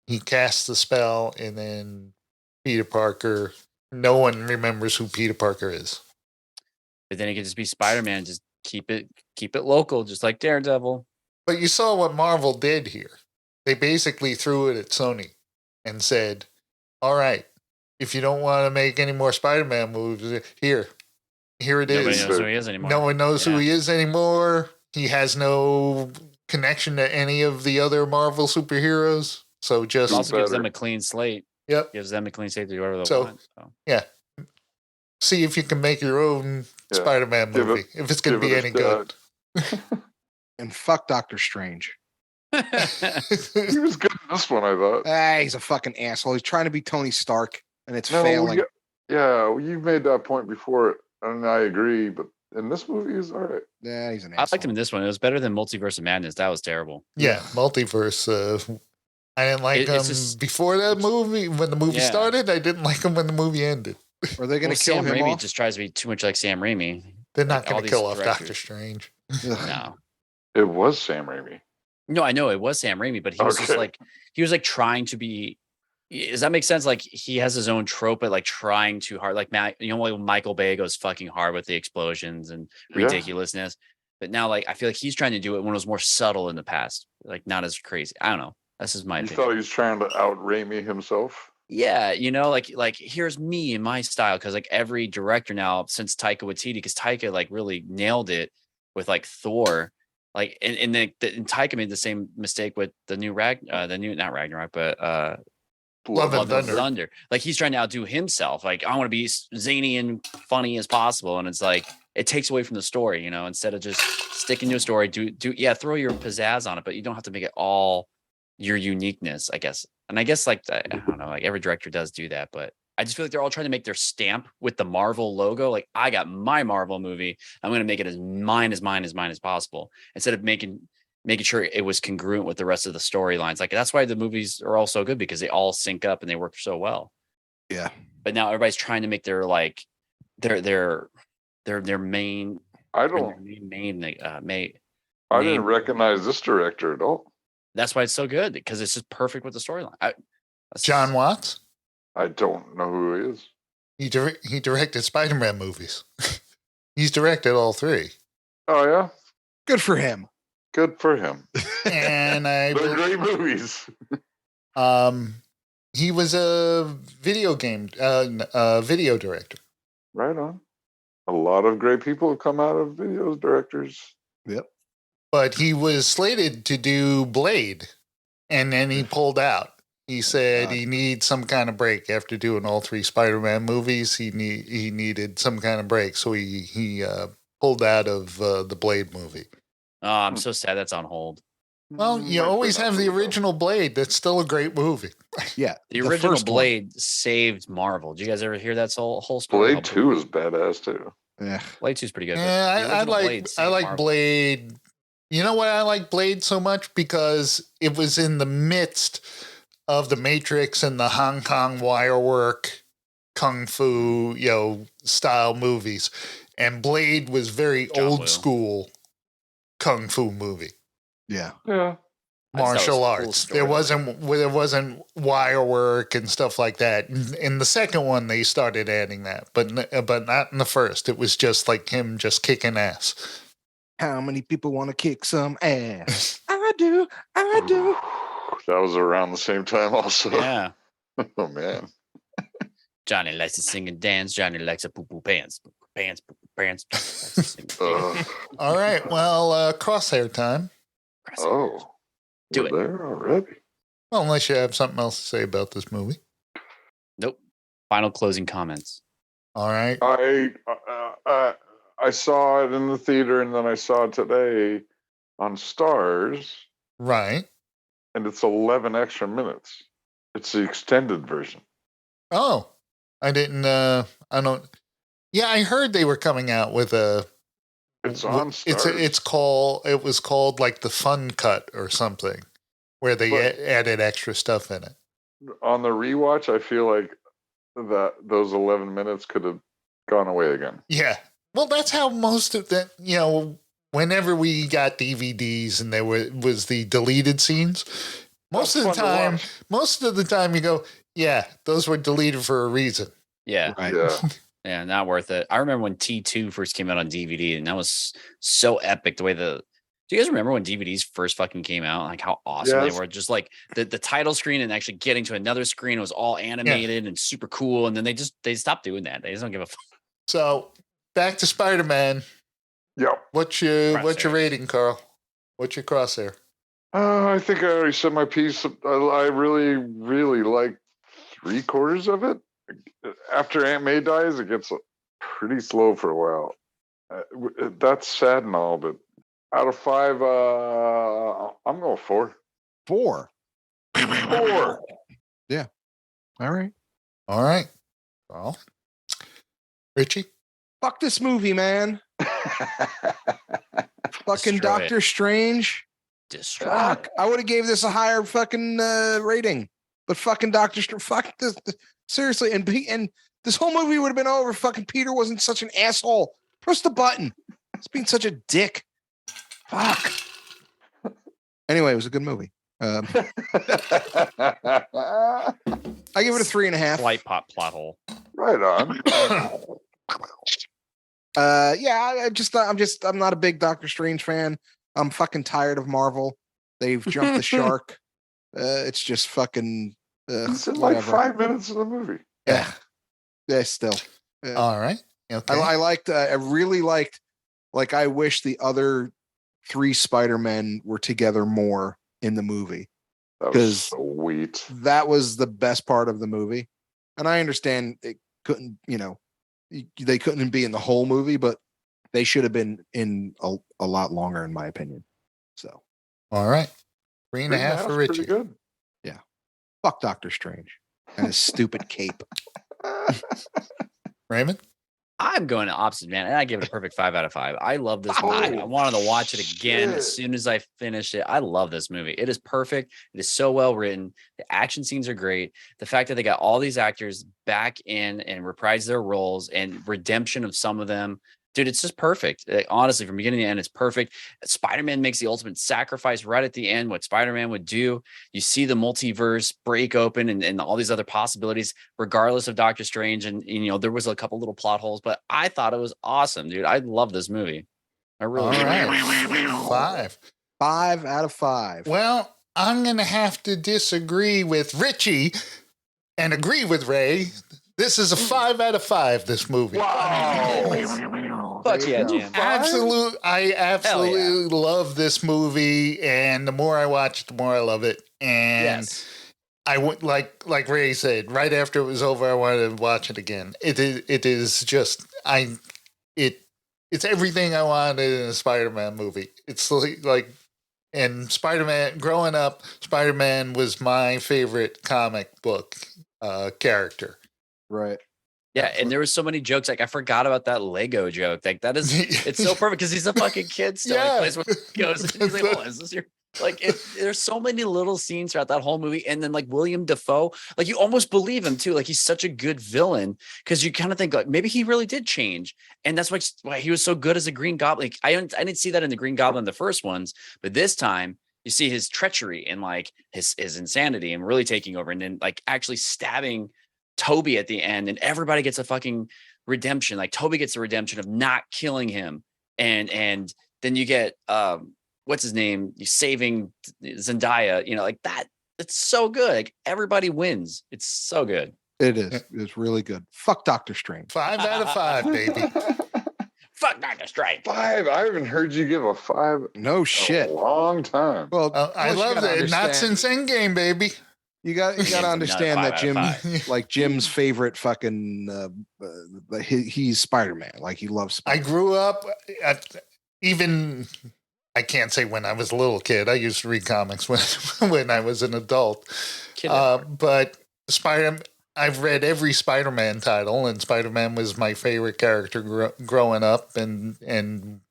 he casts the spell, and then Peter Parker, no one remembers who Peter Parker is. But then it could just be Spider-Man. Just keep it local, just like Daredevil. But you saw what Marvel did here. They basically threw it at Sony and said, all right, if you don't want to make any more Spider-Man movies, here it Nobody is. knows who he is anymore. No one knows who he is anymore. He has no connection to any of the other Marvel superheroes. So just It also gives them a clean slate. Yep. Gives them a clean slate to do whatever they So- want. So. yeah. See if you can make your own Spider-Man Give movie. If it's going to be any good. And fuck Doctor Strange. He was good in this one, I thought. He's a fucking asshole. He's trying to be Tony Stark, and it's No, failing. you've made that point before, and I agree. But in this movie, he's all right. Yeah, he's an I asshole. liked him in this one. It was better than Multiverse of Madness. That was terrible. Yeah, multiverse. I didn't like him It's just- before that movie. When the movie Yeah. started, I didn't like him when the movie ended. Are they going Well, to kill Sam him Raimi off? just tries to be too much like Sam Raimi. They're not Like, all going to these kill off directors. Doctor Strange. Ugh. No. It was Sam Raimi. No, I know it was Sam Raimi, but he was just Okay. like he was like trying to be. Does that make sense? Like he has his own trope, but like trying too hard. Like like Michael Bay goes fucking hard with the explosions and Yeah. ridiculousness. But now, like I feel like he's trying to do it when it was more subtle in the past, like not as crazy. I don't know. This is my You opinion. thought he was trying to out Raimi himself? Yeah, like here's me and my style, because like every director now since Taika Waititi, because Taika like really nailed it with like Thor, like and Taika made the same mistake with the new not Ragnarok, but Love and Love Thunder. Like he's trying to outdo himself. Like I want to be zany and funny as possible, and it's like it takes away from the story, instead of just sticking to a story. Throw your pizzazz on it, but you don't have to make it all your uniqueness, I guess. And I guess like I don't know, like every director does do that, but I just feel like they're all trying to make their stamp with the Marvel logo. Like I got my Marvel movie, I'm going to make it as mine as possible, instead of making sure it was congruent with the rest of the storylines. Like that's why the movies are all so good, because they all sync up and they work so well. Yeah. But now everybody's trying to make their like their main. I don't. I didn't recognize this director at all. That's why it's so good, because it's just perfect with the storyline. John Watts. I don't know who he is. He directed Spider-Man movies. He's directed all three. Oh yeah, Good for him. good for him. And They're great movies. he was a video director. Right on. A lot of great people have come out of video directors. Yep. But he was slated to do Blade, and then he pulled out. He said he needs some kind of break after doing all three Spider-Man movies. He needed some kind of break, so he pulled out of the Blade movie. Oh, I'm so sad that's on hold. Well, you always have the original Blade. That's still a great movie. Yeah. The original first one. Blade saved Marvel. Did you guys ever hear that whole story? Blade 2 is badass too. Yeah. Blade 2 is pretty good. but Yeah, the original Blade I saved like Marvel. Blade You know why I like Blade so much? Because it was in the midst of the Matrix and the Hong Kong wire work, kung fu, style movies. And Blade was very John old Woo. school kung fu movie. Yeah. Yeah. I just thought it was Martial a cool arts. There wasn't wire work and stuff like that. In the second one, they started adding that, but not in the first. It was just like him just kicking ass. How many people want to kick some ass? I do. I do. That was around the same time also. Yeah. Oh man. Johnny likes to sing and dance. Johnny likes to poo poo pants. Poo poo pants. Poo poo pants. Likes to sing and dance. All right. Well, crosshair time. Oh. Do we're it. there already. Well, unless you have something else to say about this movie. Nope. Final closing comments. All right. I saw it in the theater, and then I saw it today on Stars, Right. and it's 11 extra minutes. It's the extended version. Oh, I didn't. I don't. Yeah, I heard they were coming out with a. It's on Stars. It was called like the Fun Cut or something, where they added extra stuff in it. On the rewatch, I feel like that those 11 minutes could have gone away again. Yeah. Well, that's how most of that. Whenever we got DVDs and there was the deleted scenes, most of the time you go, yeah, those were deleted for a reason. Yeah. Right. Yeah. Yeah, not worth it. I remember when T2 first came out on DVD, and that was so epic. The way do you guys remember when DVDs first fucking came out? Like how awesome Yes. they were. Just like the title screen and actually getting to another screen was all animated and super cool. And then they stopped doing that. They just don't give a fuck. So back to Spider-Man. Yep. What's your Crosshair. rating, Carl? What's your crosshair? I think I already said my piece. I really, really like 3/4 of it. After Aunt May dies, it gets pretty slow for a while. That's sad and all, but out of 5, I'm going 4. 4. 4. Yeah. All right. All right. Carl. Richie? Fuck this movie, man. Fucking Destroy Doctor Strange. Destroy. Fuck. I would have gave this a higher fucking rating. But fucking Doctor Strange. Fuck this. Seriously. And this whole movie would have been over if fucking Peter wasn't such an asshole. Press the button. He's being such a dick. Fuck. Anyway, it was a good movie. I give it a 3.5. Slight plot hole. Right on. Yeah, I'm not a big Doctor Strange fan. I'm fucking tired of Marvel. They've jumped the shark. It's just fucking It's in like whatever. 5 minutes of the movie. Yeah. Still. All right. Okay. I really liked, like, I wish the other 3 Spider-Men were together more in the movie. That 'Cause was sweet. That was the best part of the movie. And I understand it couldn't, they couldn't be in the whole movie, but they should have been in a lot longer, in my opinion. So, All right. 3.5 for Pretty Richie. good. fuck Doctor Strange and his stupid cape. Raymond? I'm going to opposite, man. And I give it a perfect 5 out of 5. I love this movie. I wanted to watch it again as shit. soon as I finished it. I love this movie. It is perfect. It is so well written. The action scenes are great. The fact that they got all these actors back in and reprise their roles and redemption of some of them. Dude, it's just perfect. Honestly, from beginning to end, it's perfect. Spider-Man makes the ultimate sacrifice right at the end, what Spider-Man would do. You see the multiverse break open and all these other possibilities, regardless of Doctor Strange. And there was a couple little plot holes, but I thought it was awesome, dude. I love this movie. I really All do. right. 5. 5 out of 5. Well, I'm going to have to disagree with Richie and agree with Ray. This is a 5 out of 5, this movie. Wow. Fuck yeah, Jim. I absolutely love this movie, and the more I watch it, the more I love it. And Yes. I would like Ray said, right after it was over, I wanted to watch it again. It is just it's everything I wanted in a Spider-Man movie. It's like and Spider-Man, growing up, Spider-Man was my favorite comic book character. Right. Yeah, and there were so many jokes. Like I forgot about that Lego joke. Like that is, it's so perfect because he's a fucking kid still. Yeah. He plays with Legos. And he's like, "Oh, is this your?" Like there's so many little scenes throughout that whole movie, and then like William Dafoe, like you almost believe him too. Like he's such a good villain because you kind of think like maybe he really did change, and that's why he was so good as a Green Goblin. Like, I didn't see that in the Green Goblin the first ones, but this time you see his treachery and like his insanity and really taking over, and then like actually stabbing Toby at the end, and everybody gets a fucking redemption. Like Toby gets the redemption of not killing him, and then you get what's his name? You saving Zendaya, like that. It's so good. Like everybody wins. It's so good. It is. It's really good. Fuck Doctor Strange. 5 out of 5, baby. Fuck Doctor Strange. 5. I haven't heard you give a 5. No shit. A long time. Well, I plus you love gotta that. Not understand- since Endgame, baby. You got to Another understand 5 that out Jim, of 5. like Jim's favorite fucking, he's Spider-Man. Like he loves. I Spider-Man. grew up even. I can't say when I was a little kid. I used to read comics when I was an adult. But I've read every Spider-Man title, and Spider-Man was my favorite character growing up and in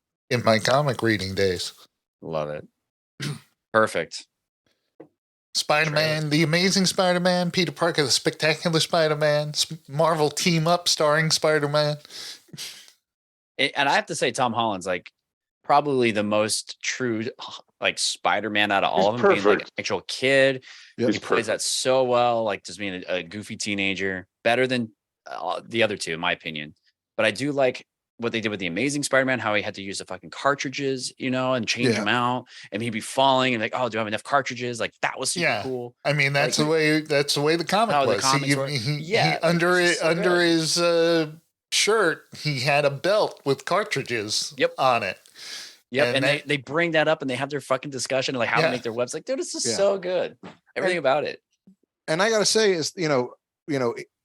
my comic reading days. Love it. Perfect. Spider-Man, The Amazing Spider-Man, Peter Parker, The Spectacular Spider-Man, Marvel Team Up starring Spider-Man. And I have to say, Tom Holland's like probably the most true like Spider-Man out of all of them, being like an actual kid. Yep. He plays that so well, like just being a goofy teenager, better than the other two, in my opinion. But I do like what they did with the Amazing Spider-Man, how he had to use the fucking cartridges, and change them out, and he'd be falling and like, oh, do I have enough cartridges? Like that was super cool. I mean, that's the way the comic how the was. comics were. Under his shirt, he had a belt with cartridges on it. Yep, and they bring that up and they have their fucking discussion of like how to make their webs. Like, dude, it's just so good. Everything about it. And I gotta say is,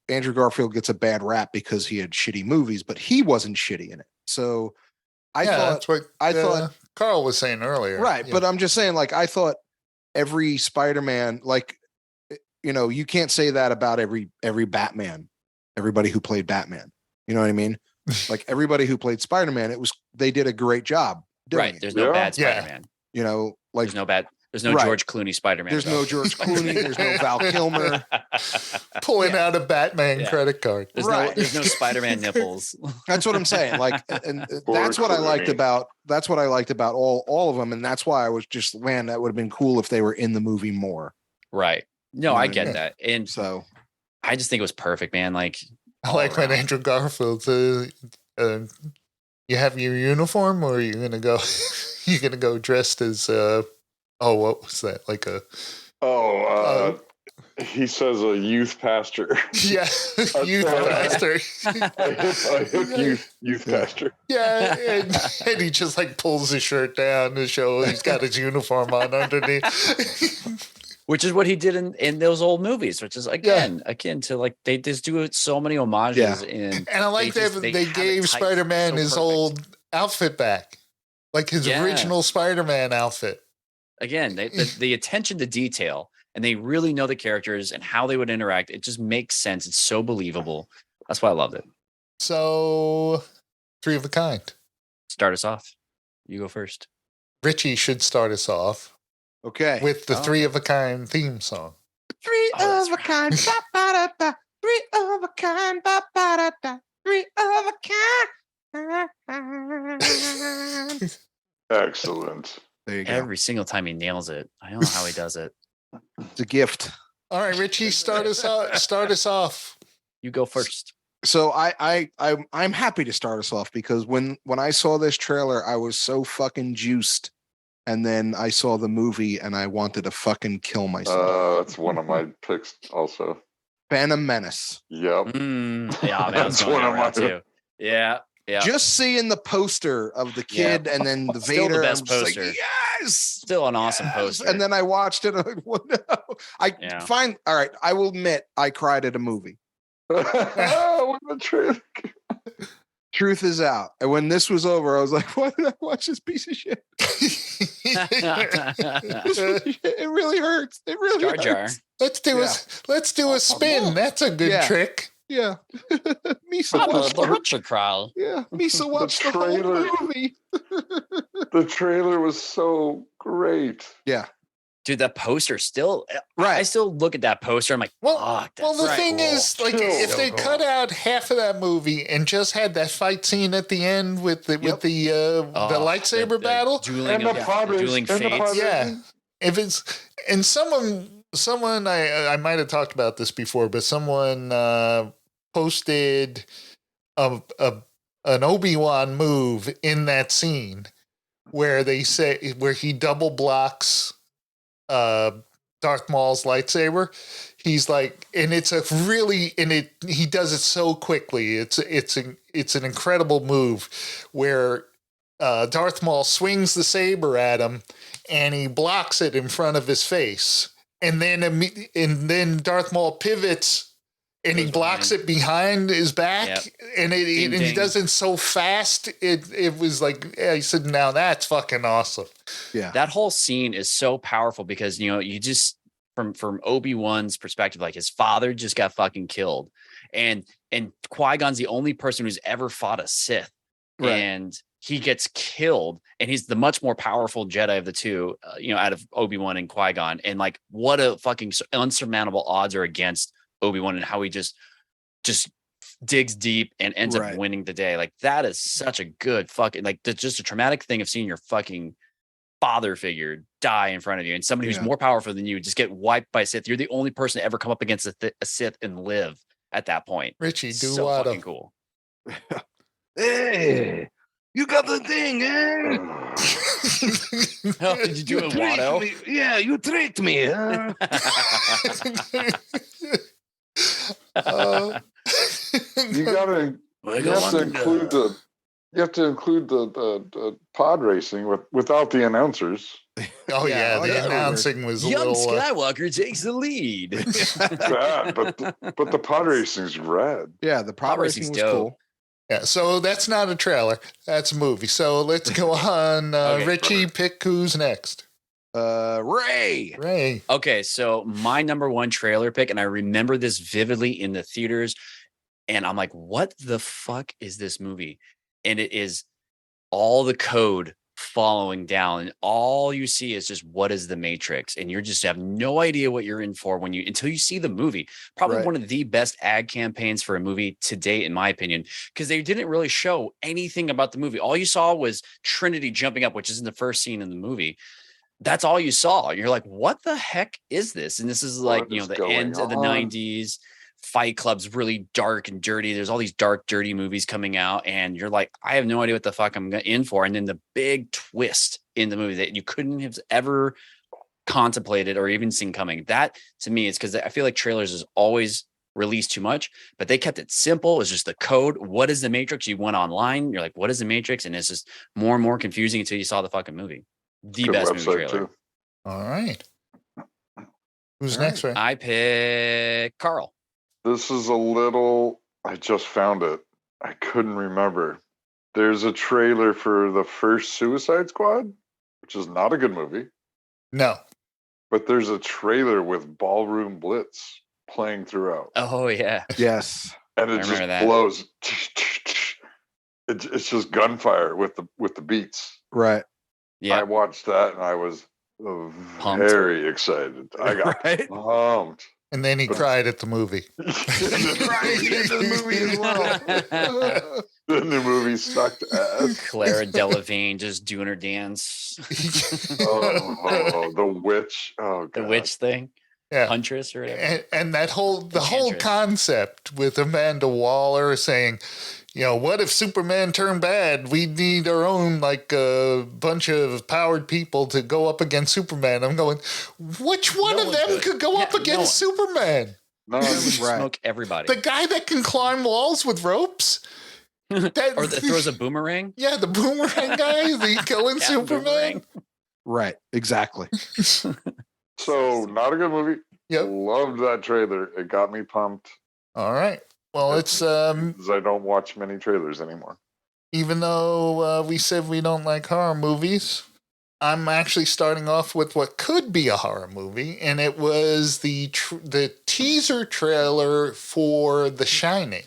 Andrew Garfield gets a bad rap because he had shitty movies, but he wasn't shitty in it. So I thought Carl was saying earlier. Right. Yeah. But I'm just saying, like, I thought every Spider-Man, like, you can't say that about every Batman, everybody who played Batman. You know what I mean? Like everybody who played Spider-Man, they did a great job. Right. There's no bad Spider-Man. Like there's no George Clooney Spider-Man. There's no George Clooney. There's no Val Kilmer pulling out a Batman credit card. There's no Spider-Man nipples. That's what I'm saying. Like, and that's what I liked about. That's what I liked about all of them, and that's why I was just, man, that would have been cool if they were in the movie more. Right. No, I get that, and so I just think it was perfect, man. Like, I like when Andrew Garfield says, "You have your uniform, or are you gonna go? You're gonna go dressed as what was that? Like a he says a youth pastor. Yeah, youth pastor. a hip youth pastor. Yeah, and he just like pulls his shirt down to show he's got his uniform on underneath. Which is what he did in those old movies, which is akin to like they just do so many homages in. And I like they gave Spider-Man his old outfit back, like his original Spider-Man outfit. Again, the attention to detail, and they really know the characters and how they would interact. It just makes sense. It's so believable. That's why I loved it. So, 3 of a kind. Start us off. You go first. Richie should start us off. Okay. With the 3 of a kind theme song. 3 of a kind. Ba, ba, da, da. 3 of a kind. Ba, ba, da, da. 3 of a kind. Excellent. There you go. Every single time he nails it. I don't know how he does it. It's a gift. All right, Richie, start us off. You go first. So I'm happy to start us off because when I saw this trailer, I was so fucking juiced. And then I saw the movie and I wanted to fucking kill myself. That's one of my picks also. Phantom Menace. Yep. Yeah, man, that's one of my too. Yeah. Just seeing the poster of the kid and then the Still Vader. the best poster. Like, yes. Still an awesome poster. And then I watched it. And I'm like, what? No. All right. I will admit I cried at a movie. What the trick? Truth is out. And when this was over, I was like, why did I watch this piece of shit? It really hurts. It really hurts. Jar. Let's do a spin. That's a good trick. Yeah. Misa But watched the- What's your crowd? Yeah, Misa watched the whole trailer- movie. The trailer was so great. Yeah. Dude, that poster still. I Right. still look at that poster. I'm like, Well, fuck. well, That's the right. thing is, like, Cool. if So they cool. cut out half of that movie and just had that fight scene at the end with the Yep. the lightsaber battle, dueling, And the pod race- dueling and the fates. pod- yeah. If it's and someone I might have talked about this before, but someone posted an Obi-Wan move in that scene where they say where he double blocks Darth Maul's lightsaber. He's like, and it's a really, and he does it so quickly. It's an incredible move where Darth Maul swings the saber at him and he blocks it in front of his face. And then Darth Maul pivots and he Goes blocks behind. it behind his back. Yep. And Ding, and he ding. does it so fast. It was like, yeah, he said, now that's fucking awesome. Yeah. That whole scene is so powerful because you just from Obi-Wan's perspective, like his father just got fucking killed, and Qui-Gon's the only person who's ever fought a Sith, Right. and he gets killed, and he's the much more powerful Jedi of the two, out of Obi-Wan and Qui-Gon, and like what a fucking unsurmountable odds are against Obi-Wan and how he just digs deep and ends Right. up winning the day. Like that is such a good fucking like just a traumatic thing of seeing your fucking father figure die in front of you, and somebody who's Yeah. more powerful than you just get wiped by a Sith. You're the only person to ever come up against a Sith and live at that point. Richie, do So what? fucking cool. Hey, you got the thing, eh? Oh, did you do it, Watto? Me. Yeah, you tricked me, huh? You gotta you have to include the pod racing without the announcers. Oh yeah, Yeah, the yeah. announcing was a Young little. Skywalker takes the lead. That, but the pod racing's rad. Yeah, the pod Pod racing racing's was dope. cool. Yeah, so that's not a trailer. That's a movie. So let's go on. Okay. Richie, pick who's next. Ray. Ray. Okay, so my number one trailer pick, and I remember this vividly in the theaters, and I'm like, what the fuck is this movie? And it is all the code following down, and all you see is just what is the Matrix, and you just have no idea what you're in for until you see the movie. Probably Right. one of the best ad campaigns for a movie to date, in my opinion, because they didn't really show anything about the movie. All you saw was Trinity jumping up, which is in the first scene in the movie. That's all you saw. You're like, what the heck is this? And this is like, What is the going end of the on? 90s. Fight Club's really dark and dirty. There's all these dark, dirty movies coming out, and you're like, I have no idea what the fuck I'm in for. And then the big twist in the movie that you couldn't have ever contemplated or even seen coming. That to me is because I feel like trailers is always released too much, but they kept it simple. It's just the code. What is the Matrix? You went online, you're like, what is the Matrix? And it's just more and more confusing until you saw the fucking movie. The Good best movie website trailer. too. All right. Who's All right. next, Ray? I pick Carl. This is a little. I just found it. I couldn't remember. There's a trailer for the first Suicide Squad, which is not a good movie, No. but there's a trailer with Ballroom Blitz playing throughout, Oh yeah. Yes. and I it just remember that. blows. It's just gunfire with the beats. Right. Yeah. I watched that and I was Pumped. very excited. I got Right. pumped. And then he But- cried at the movie. Right, he did the movie as well. Then the movie sucked ass. Clara Delevingne just doing her dance. Oh, the witch. Oh, The God. witch thing. Yeah. Huntress or whatever. And the whole Enchantress. concept with Amanda Waller saying, what if Superman turned bad? We need our own bunch of powered people to go up against Superman. I'm going, which one No of one them could. could go Yeah, up no against Superman? No, Would Right. Smoke everybody. The guy that can climb walls with ropes? Or that throws a boomerang. Yeah, the boomerang guy, the killing Captain Superman. Boomerang. Right. Exactly. so not a good movie. Yep. Loved that trailer. It got me pumped. All right. Well, it's 'Cause I don't watch many trailers anymore. even though we said we don't like horror movies, I'm actually starting off with what could be a horror movie, and it was the teaser trailer for The Shining.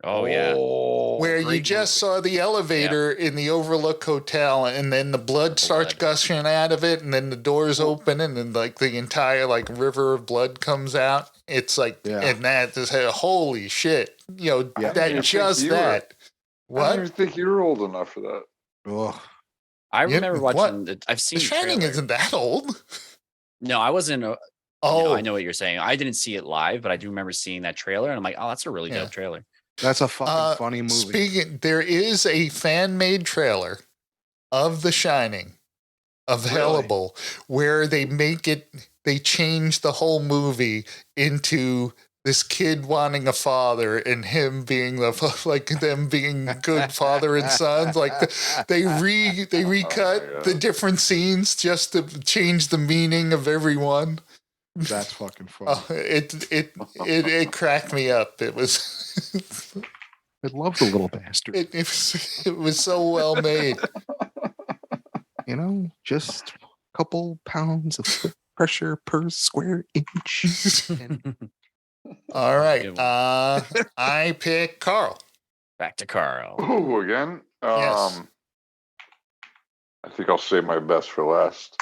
Oh yeah. Where you just saw the elevator in the Overlook Hotel, and then the blood starts gushing out of it, and then the doors open, and then like the entire like river of blood comes out. It's like, and that just holy shit, that just that. What? I don't even think you're old enough for that. Oh. I remember watching. I've seen The Shining trailer. isn't that old. No, I wasn't. Oh, I know what you're saying. I didn't see it live, but I do remember seeing that trailer, and I'm like, oh, that's a really dope trailer. That's a fucking funny movie. There is a fan-made trailer of The Shining, available, where they change the whole movie into this kid wanting a father and him being them being good father and sons. Like they recut the different scenes just to change the meaning of every one. That's fucking funny. It cracked me up. It was. I love the little bastard. It was so well made. Just a couple pounds of pressure per square inch. All right. I pick Carl. Back to Carl. Oh, again? Yes. I think I'll save my best for last.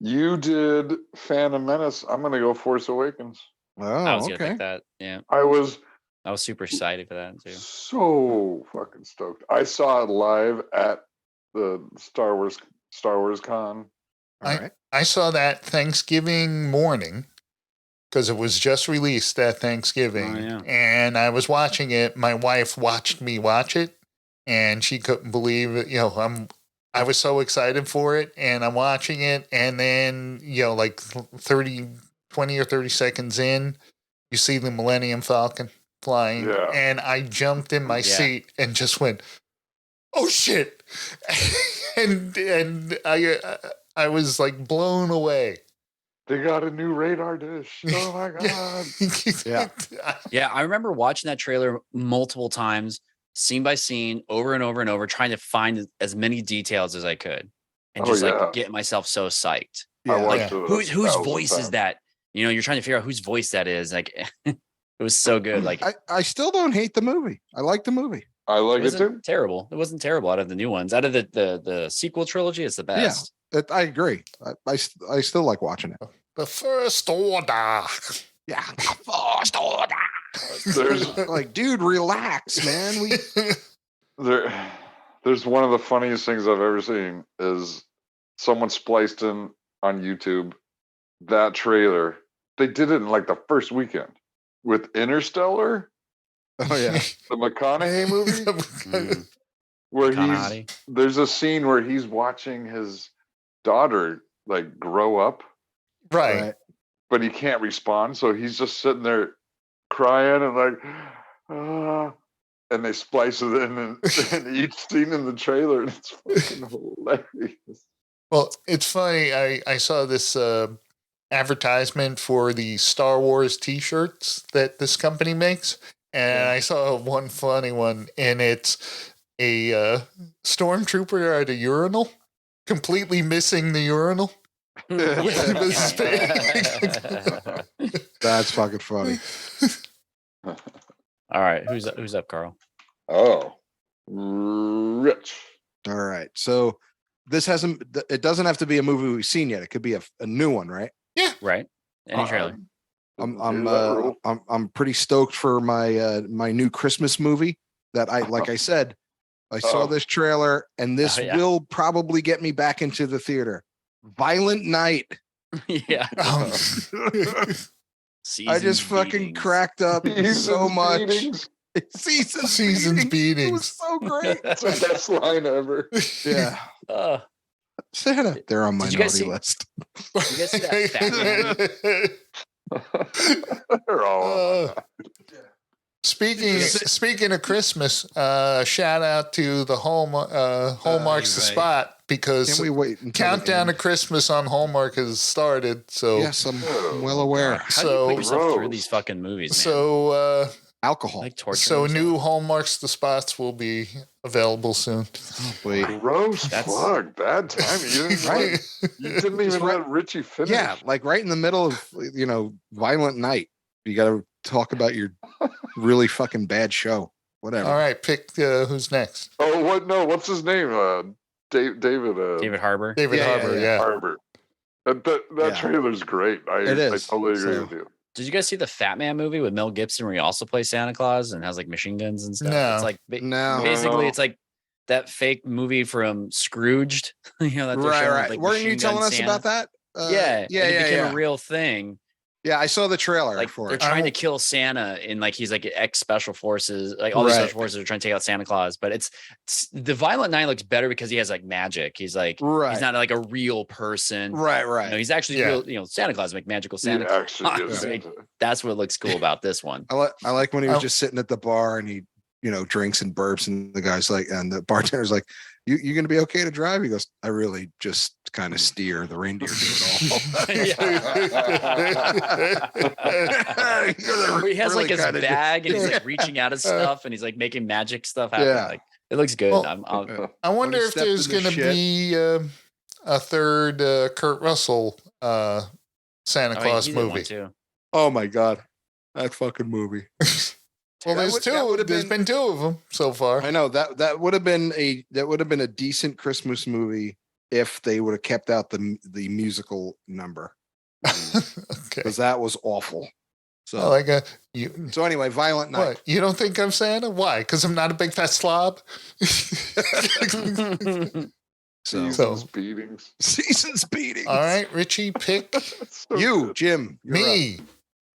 You did Phantom Menace. I'm going to go Force Awakens. Oh, I was going to pick that. Yeah. I was super excited for that, too. So fucking stoked. I saw it live at the Star Wars Con. All right. I saw that Thanksgiving morning, because it was just released that Thanksgiving. Oh, yeah. And I was watching it. My wife watched me watch it, and she couldn't believe it. I was so excited for it, and I'm watching it, and then, like 20 or 30 seconds in, you see the Millennium Falcon flying, and I jumped in my seat and just went, oh shit. and I was like blown away. They got a new radar dish. Oh my God. Yeah, I remember watching that trailer multiple times, scene by scene, over and over and over, trying to find as many details as I could. And just getting myself so psyched. Yeah. Whose voice is that? You're trying to figure out whose voice that is. Like it was so good. Like I still don't hate the movie. I like the movie. I like it too. Terrible. It wasn't terrible out of the new ones. Out of the sequel trilogy, it's the best. Yeah, I agree. I still like watching it. The First Order. Yeah, the First Order. There's like, dude, relax, man. There's one of the funniest things I've ever seen is someone spliced in on YouTube that trailer. They did it in like the first weekend with Interstellar. Oh yeah, the McConaughey movie, where there's a scene where he's watching his daughter like grow up, right? But he can't respond, so he's just sitting there crying and like, and they splice it in each scene in the trailer, and it's fucking hilarious. Well, it's funny. I saw this advertisement for the Star Wars T-shirts that this company makes. And I saw one funny one, and it's a stormtrooper at a urinal, completely missing the urinal. That's fucking funny. All right, who's up, Carl? Oh, Rich. All right, so it doesn't have to be a movie we've seen yet. It could be a new one, right? Yeah, right. Any trailer. I'm pretty stoked for my new Christmas movie that I said, I saw this trailer and this will probably get me back into the theater. Violent Night. Yeah. I just fucking cracked up so much. Seasons beatings. It was so great. It's the best line ever. Yeah. Santa, they're on my naughty list. You guys see that Batman? They're all Speaking of Christmas, shout out to the Hallmark's the spot, because Countdown to Christmas on Hallmark has started. So yes, I'm well aware. How do you put yourself through these fucking movies, man? So alcohol. Like torture. So new Hallmarks the Spots will be available soon. Wait, Gross That's- plug. Bad timing. You didn't, Right. you didn't even let Richie finish. yeah, like right in the middle of Violent Night, you got to talk about your really fucking bad show. Whatever. All right, pick who's next. Oh, what? No, what's his name? David. David Harbour. David Yeah, Harbour, yeah. yeah. Harbour. That Yeah. trailer's great. I is. totally agree So- with you. Did you guys see the Fat Man movie with Mel Gibson where he also plays Santa Claus and has like machine guns and stuff? No. It's like No. basically No. it's like that fake movie from Scrooged. That they're Right, showing with, right. like, Weren't you machine gun telling us Santa. about that? Yeah, yeah, and it became yeah. a real thing. Yeah, I saw the trailer Like for they're it. trying to kill Santa, and like he's like ex special forces. Like all these Right. special forces are trying to take out Santa Claus. But it's the Violent Night looks better because he has like magic. He's like Right. he's not like a real person. Right, right. No, he's actually Yeah. real. Santa Claus make magical He Santa actually Claus. is. Like, that's what looks cool about this one. I like when he was Oh. just sitting at the bar and he, drinks and burps, and the guy's like, and the bartender's like, "You gonna be okay to drive?" He goes, "I really just kind of steer. The reindeer do it all." He has like his Really kinda bag and he's Yeah. like reaching out his stuff and he's like making magic stuff happen. Yeah. Like it looks good. Well, I wonder he if stepped there's in the going to shit. be a third Kurt Russell Santa Claus he did one movie. too. Oh my god, that fucking movie. Well, That there's would- two. that would have There's been two of them so far. I know that would have been a decent Christmas movie if they would have kept out the musical number, Okay. because that was awful. So I like you. so anyway, Violent Night. What? You don't think I'm Santa? Why? Because I'm not a big fat slob. So Seasons beatings. seasons beating. All right, Richie, pick That's so You, good. Jim. you're up. me.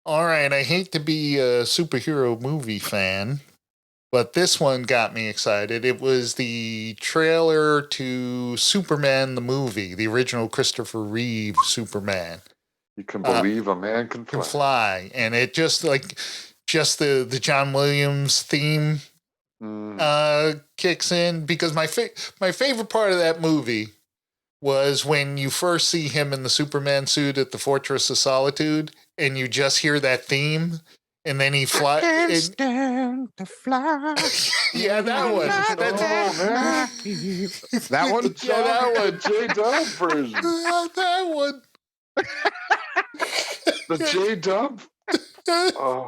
All right, I hate to be a superhero movie fan, but this one got me excited. It was the trailer to Superman the movie, the original Christopher Reeve Superman. You can believe a man can Can fly. fly, and it just the John Williams theme kicks in, because my favorite part of that movie was when you first see him in the Superman suit at the Fortress of Solitude, and you just hear that theme, and then he flies. Stand to fly. Yeah, that one. That's Oh, man. That one. Yeah, that one. The J-Dub version. that one. The J-Dub. Oh.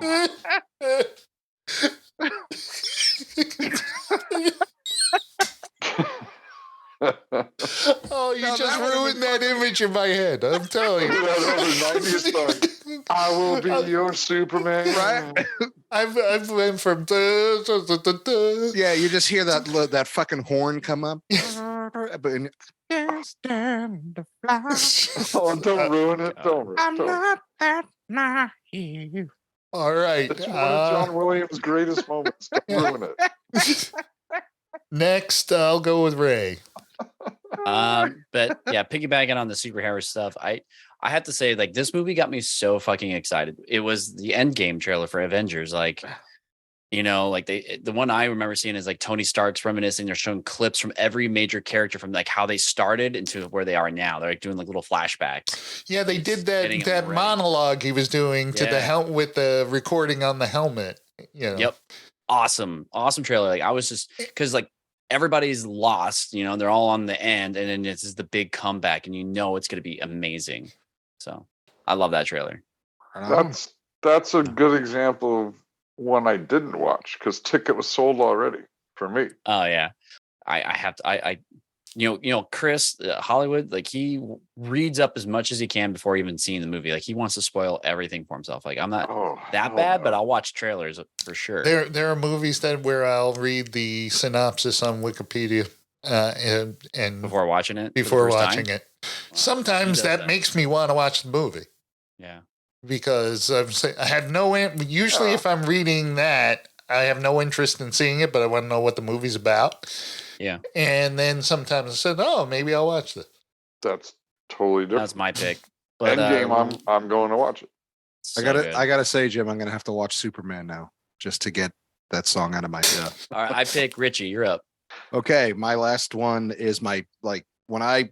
Oh, you No, just that would've ruined that image in my head. I'm telling you. That other 90s song. I will be your Superman. Right? I've went from Yeah, you just hear that fucking horn come up. But stand to fly. Oh, don't ruin it. Don't. I'm don't. not that naive. All right. It's one of John Williams' greatest moments. Don't ruin it. Next, I'll go with Ray. But yeah, piggybacking on the superhero stuff, I have to say, like, this movie got me so fucking excited. It was the Endgame trailer for Avengers. Like, like the one I remember seeing is like Tony Stark's reminiscing. They're showing clips from every major character from like how they started into where they are now. They're like doing like little flashbacks. Yeah, they did Getting that him ready. monologue he was doing to the Yeah. with the recording on the helmet. Yep. Awesome trailer. Like I was just because like everybody's lost, they're all on the end, and then this is the big comeback, and it's going to be amazing. So I love that trailer. That's a good example of one I didn't watch because ticket was sold already for me. Oh yeah, I have to. Chris Hollywood, like he reads up as much as he can before even seeing the movie. Like he wants to spoil everything for himself. Like I'm not that bad, but I'll watch trailers for sure. There are movies where I'll read the synopsis on Wikipedia and Before watching it. for the before first watching time? it. Sometimes does that that? makes me want to watch the movie. Yeah. Because I have no. Usually, if I'm reading that, I have no interest in seeing it, but I want to know what the movie's about. Yeah. And then sometimes I said, "Oh, maybe I'll watch this." That's totally different. That's my pick. But Endgame, I'm going to watch it. so I good. gotta say, Jim, I'm gonna have to watch Superman now just to get that song out of my head. All right, I pick Richie. You're up. Okay, my last one is when I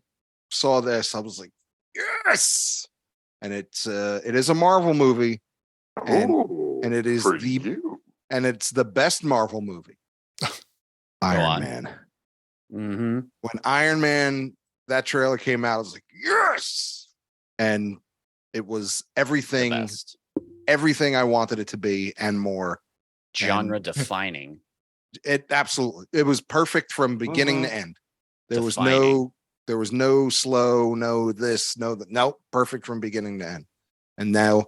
saw this, I was like, yes. And it is a Marvel movie, And- Ooh, and it is for the- you. and it's the best Marvel movie. Iron on. Man. Mm-hmm. When Iron Man, that trailer came out, I was like, yes! And it was everything I wanted it to be and more. Genre defining. It absolutely, it was perfect from beginning to end. There was no slow, no this, no that. Nope, perfect from beginning to end. And now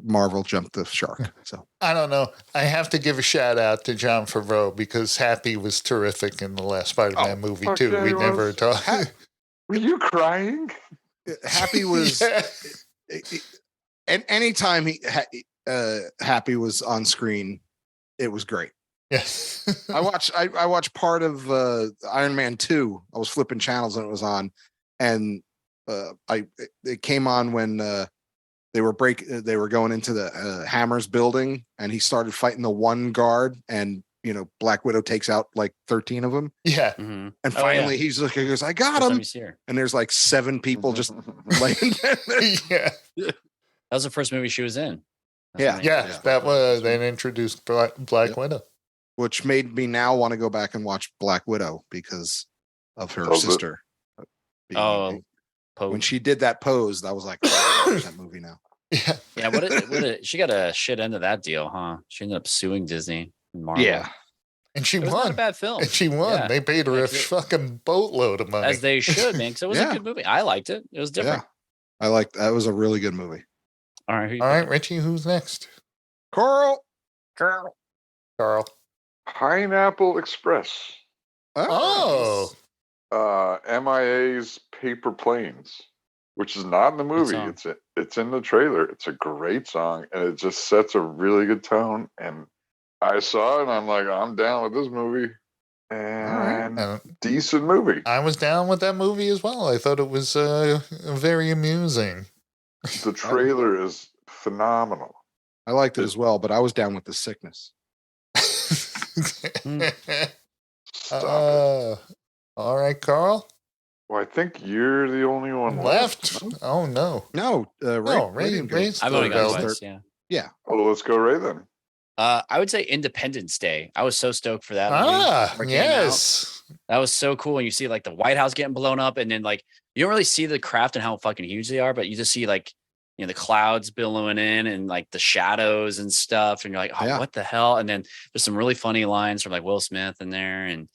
Marvel jumped the shark. So I don't know. I have to give a shout out to John Favreau because Happy was terrific in the last Spider-Man movie too. yeah, We he never was. talked. Were you crying? Happy was, and anytime Happy was on screen, it was great. Yes. I watched part of Iron Man 2. I was flipping channels and it was on, and it came on when they were going into the Hammer's building, and he started fighting the one guard, and Black Widow takes out like 13 of them. Yeah. Mm-hmm. And finally he goes, I got him. And there's like 7 people just laying there. Yeah. That was the first movie she was in. Yeah. That was, they introduced Black Widow. Which made me now want to go back and watch Black Widow because of her sister. When she did that pose, I was like, oh, I watch that movie now. Yeah. She got a shit end of that deal, huh? She ended up suing Disney and Marvel. Yeah. And she it was won. Not a bad film. And she won. Yeah. They paid her a fucking boatload of money. As they should, man. Because it was a good movie. I liked it. It was different. Yeah. That was a really good movie. All right. All right, Richie, who's next? Carl. Pineapple Express. Oh. MIA's Paper Planes, which is not in the movie. It's in the trailer. It's a great song, and it just sets a really good tone. And I saw it, and I'm like, I'm down with this movie. And decent movie. I was down with that movie as well. I thought it was very amusing. The trailer is phenomenal. I liked it as well, but I was down with The Sickness. All right, Carl. Well, I think you're the only one left. Oh no, Ray. I've only got twice. Yeah. Oh, let's go Ray then. I would say Independence Day. I was so stoked for that. Movie yes. That was so cool. And you see like the White House getting blown up, and then like you don't really see the craft and how fucking huge they are, but you just see like the clouds billowing in and like the shadows and stuff, and you're like, oh, what the hell? And then there's some really funny lines from like Will Smith in there, and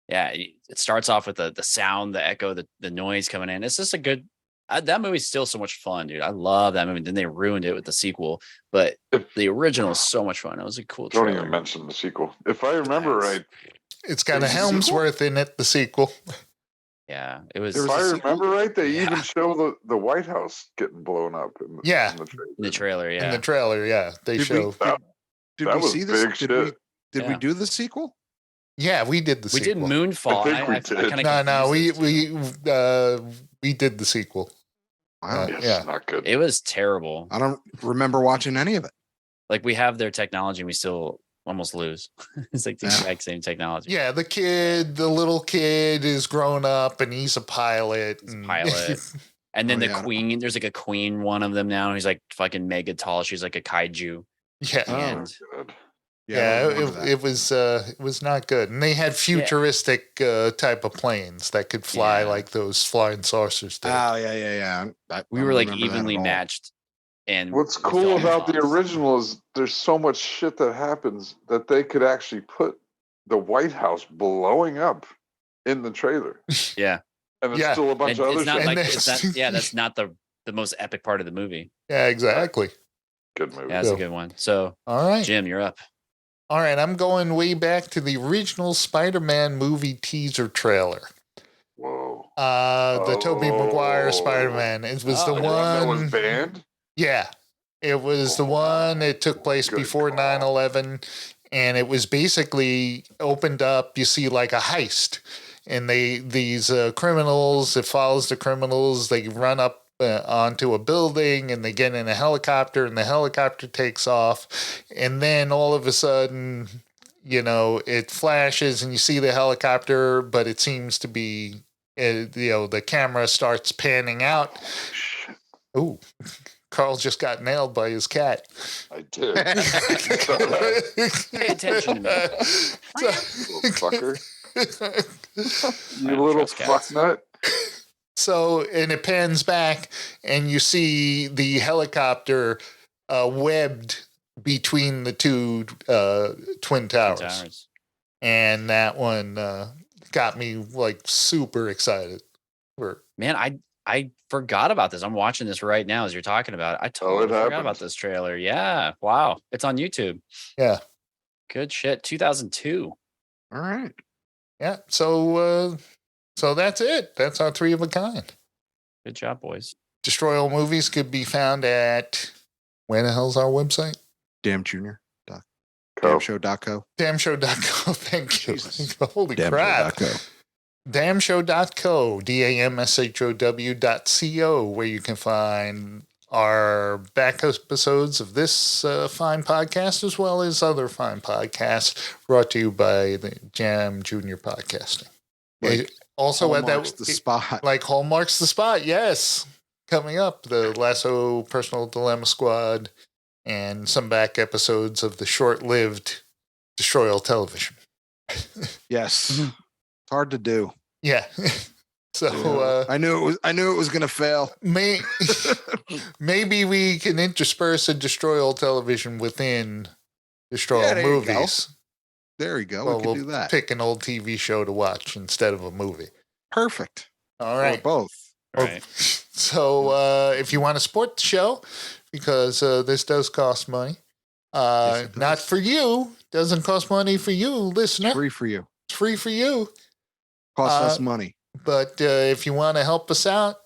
it starts off with the sound, the echo, the noise coming in. It's just a good. That movie's still so much fun, dude. I love that movie. Then they ruined it with the sequel, but the original is so much fun. It was a cool. Don't even mention the sequel. If I remember right, it's got a Helmsworth in it. The sequel. Yeah, it was. If I remember right, they even show the White House getting blown up. In the trailer. Yeah. In the trailer, they show. Did we see this? Did we do the sequel? Yeah, we did the sequel. We did Moonfall. I think we did. No, we did the sequel. Wow. It's not good. It was terrible. I don't remember watching any of it. Like we have their technology and we still almost lose. It's like the exact same technology. Yeah, the little kid is grown up and he's a pilot. And then the queen, there's like a queen, one of them now. He's like fucking mega tall. She's like a kaiju. Yeah. It was not good. And they had futuristic type of planes that could fly like those flying saucers did. Oh, yeah. We were like evenly matched. And what's cool about the original is there's so much shit that happens that they could actually put the White House blowing up in the trailer. Yeah. And it's still a bunch of other shit. That's not the most epic part of the movie. Yeah, exactly. Good movie. Yeah, that's a good one. So, all right, Jim, you're up. All right, I'm going way back to the original Spider-Man movie teaser trailer. Whoa. The Tobey Maguire Spider-Man. It was the one that was banned? Yeah. It was the one. It took place before 9/11, and it was basically opened up. You see like a heist, and these criminals. It follows the criminals. They run up onto a building, and they get in a helicopter, and the helicopter takes off, and then all of a sudden, it flashes, and you see the helicopter, but it seems to be, the camera starts panning out. Ooh. Carl just got nailed by his cat. I did. Pay attention to me. Little fucker. I You don't little trust cats. fucknut. So, and it pans back, and you see the helicopter webbed between the two twin towers. Towers. And that one got me like super excited. Man, I forgot about this. I'm watching this right now as you're talking about it. I totally forgot happened. about this trailer. Yeah. Wow. It's on YouTube. Yeah. Good shit. 2002. All right. Yeah. So that's it. That's our 3 of a kind. Good job, boys. Destroy All Movies could be found at, where the hell's our website? Damn Junior. Co. Damnshow.co. Damnshow.co. Thank you. Jesus. Holy crap. Damnshow.co. Damnshow.co. DAMSHOW.co, where you can find our back episodes of this fine podcast, as well as other fine podcasts brought to you by the Jam Junior Podcasting. Like Also, at Hallmarks that, the spot. like Hallmarks the Spot, yes. Coming up, the Lasso Personal Dilemma Squad, and some back episodes of the short-lived Destroy All Television. Yes. It's hard to do. Yeah. So I knew it was gonna fail. maybe we can intersperse a Destroy All Television within Destroy All there you go. Movies. There you go. Well, we can we'll do that. pick an old TV show to watch instead of a movie. Perfect. All Or right. both. Right. So if you want to support the show, because this does cost money, Yes, it does. not for you, doesn't cost money for you, listener. Free for you. It's free for you. Costs us money. But if you want to help us out,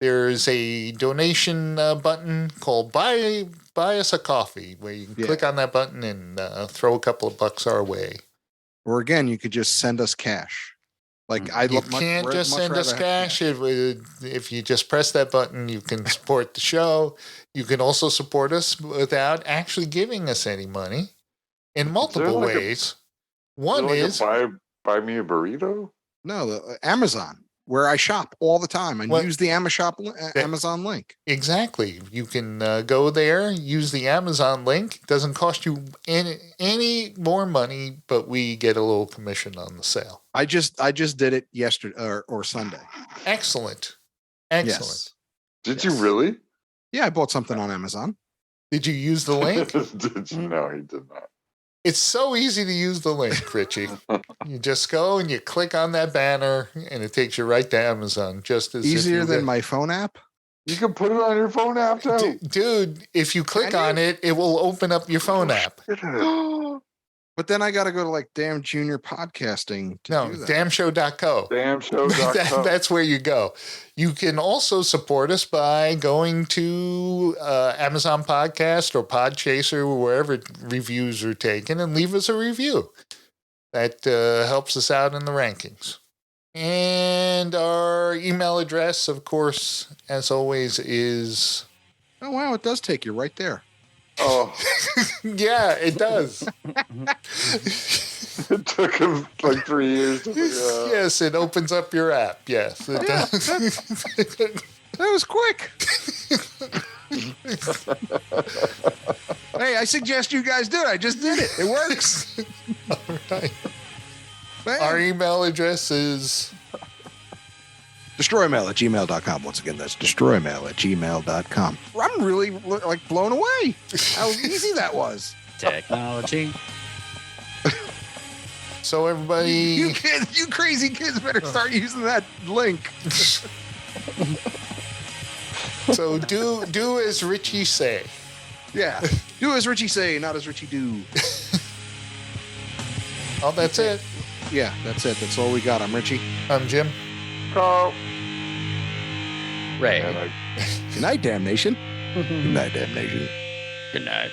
there's a donation button called Buy Us a Coffee, where you can Yeah. click on that button and throw a couple of bucks our way. Or again, you could just send us cash. Like I You can't just send us cash. If you just press that button, you can support the show. You can also support us without actually giving us any money in multiple like a- ways. One is buy me a burrito. No, the Amazon, where I shop all the time and What? use the Amazon link. exactly. You can go there, use the Amazon link. It doesn't cost you any more money, but we get a little commission on the sale. I just did it yesterday or Sunday. Excellent. Yes. Did Yes. you really? Yeah, I bought something on Amazon. Did you use the link? Did you? No, he did not. It's so easy to use the link, Richie. You just go and you click on that banner, and it takes you right to Amazon. Just as if Easier you than did. my phone app. You can put it on your phone app too. Dude, if you click Can you? on it, it will open up your phone app. But then I got to go to like Damn Junior Podcasting to No, do that. damnshow.co. Damnshow.com. That's where you go. You can also support us by going to Amazon Podcast or Podchaser, or wherever reviews are taken, and leave us a review. That helps us out in the rankings. And our email address, of course, as always, is... Oh wow, it does take you right there. Oh, Yeah, it does. it took him like 3 years to figure out. Yes, it opens up your app. Yes, it Yeah, does. That was quick. Hey, I suggest you guys do it. I just did it. It works. All right. Man. Our email address is... Destroymail@gmail.com. Once again, that's destroymail@gmail.com. I'm really like blown away how easy that was. Technology. So everybody... You kids, you crazy kids better start using that link. So do as Richie say. Yeah. Do as Richie say, not as Richie do. Oh, that's it. Yeah, that's it. That's all we got. I'm Richie. I'm Jim. Carl. Ray. And I Good night, damnation. Good night, damnation. Good night.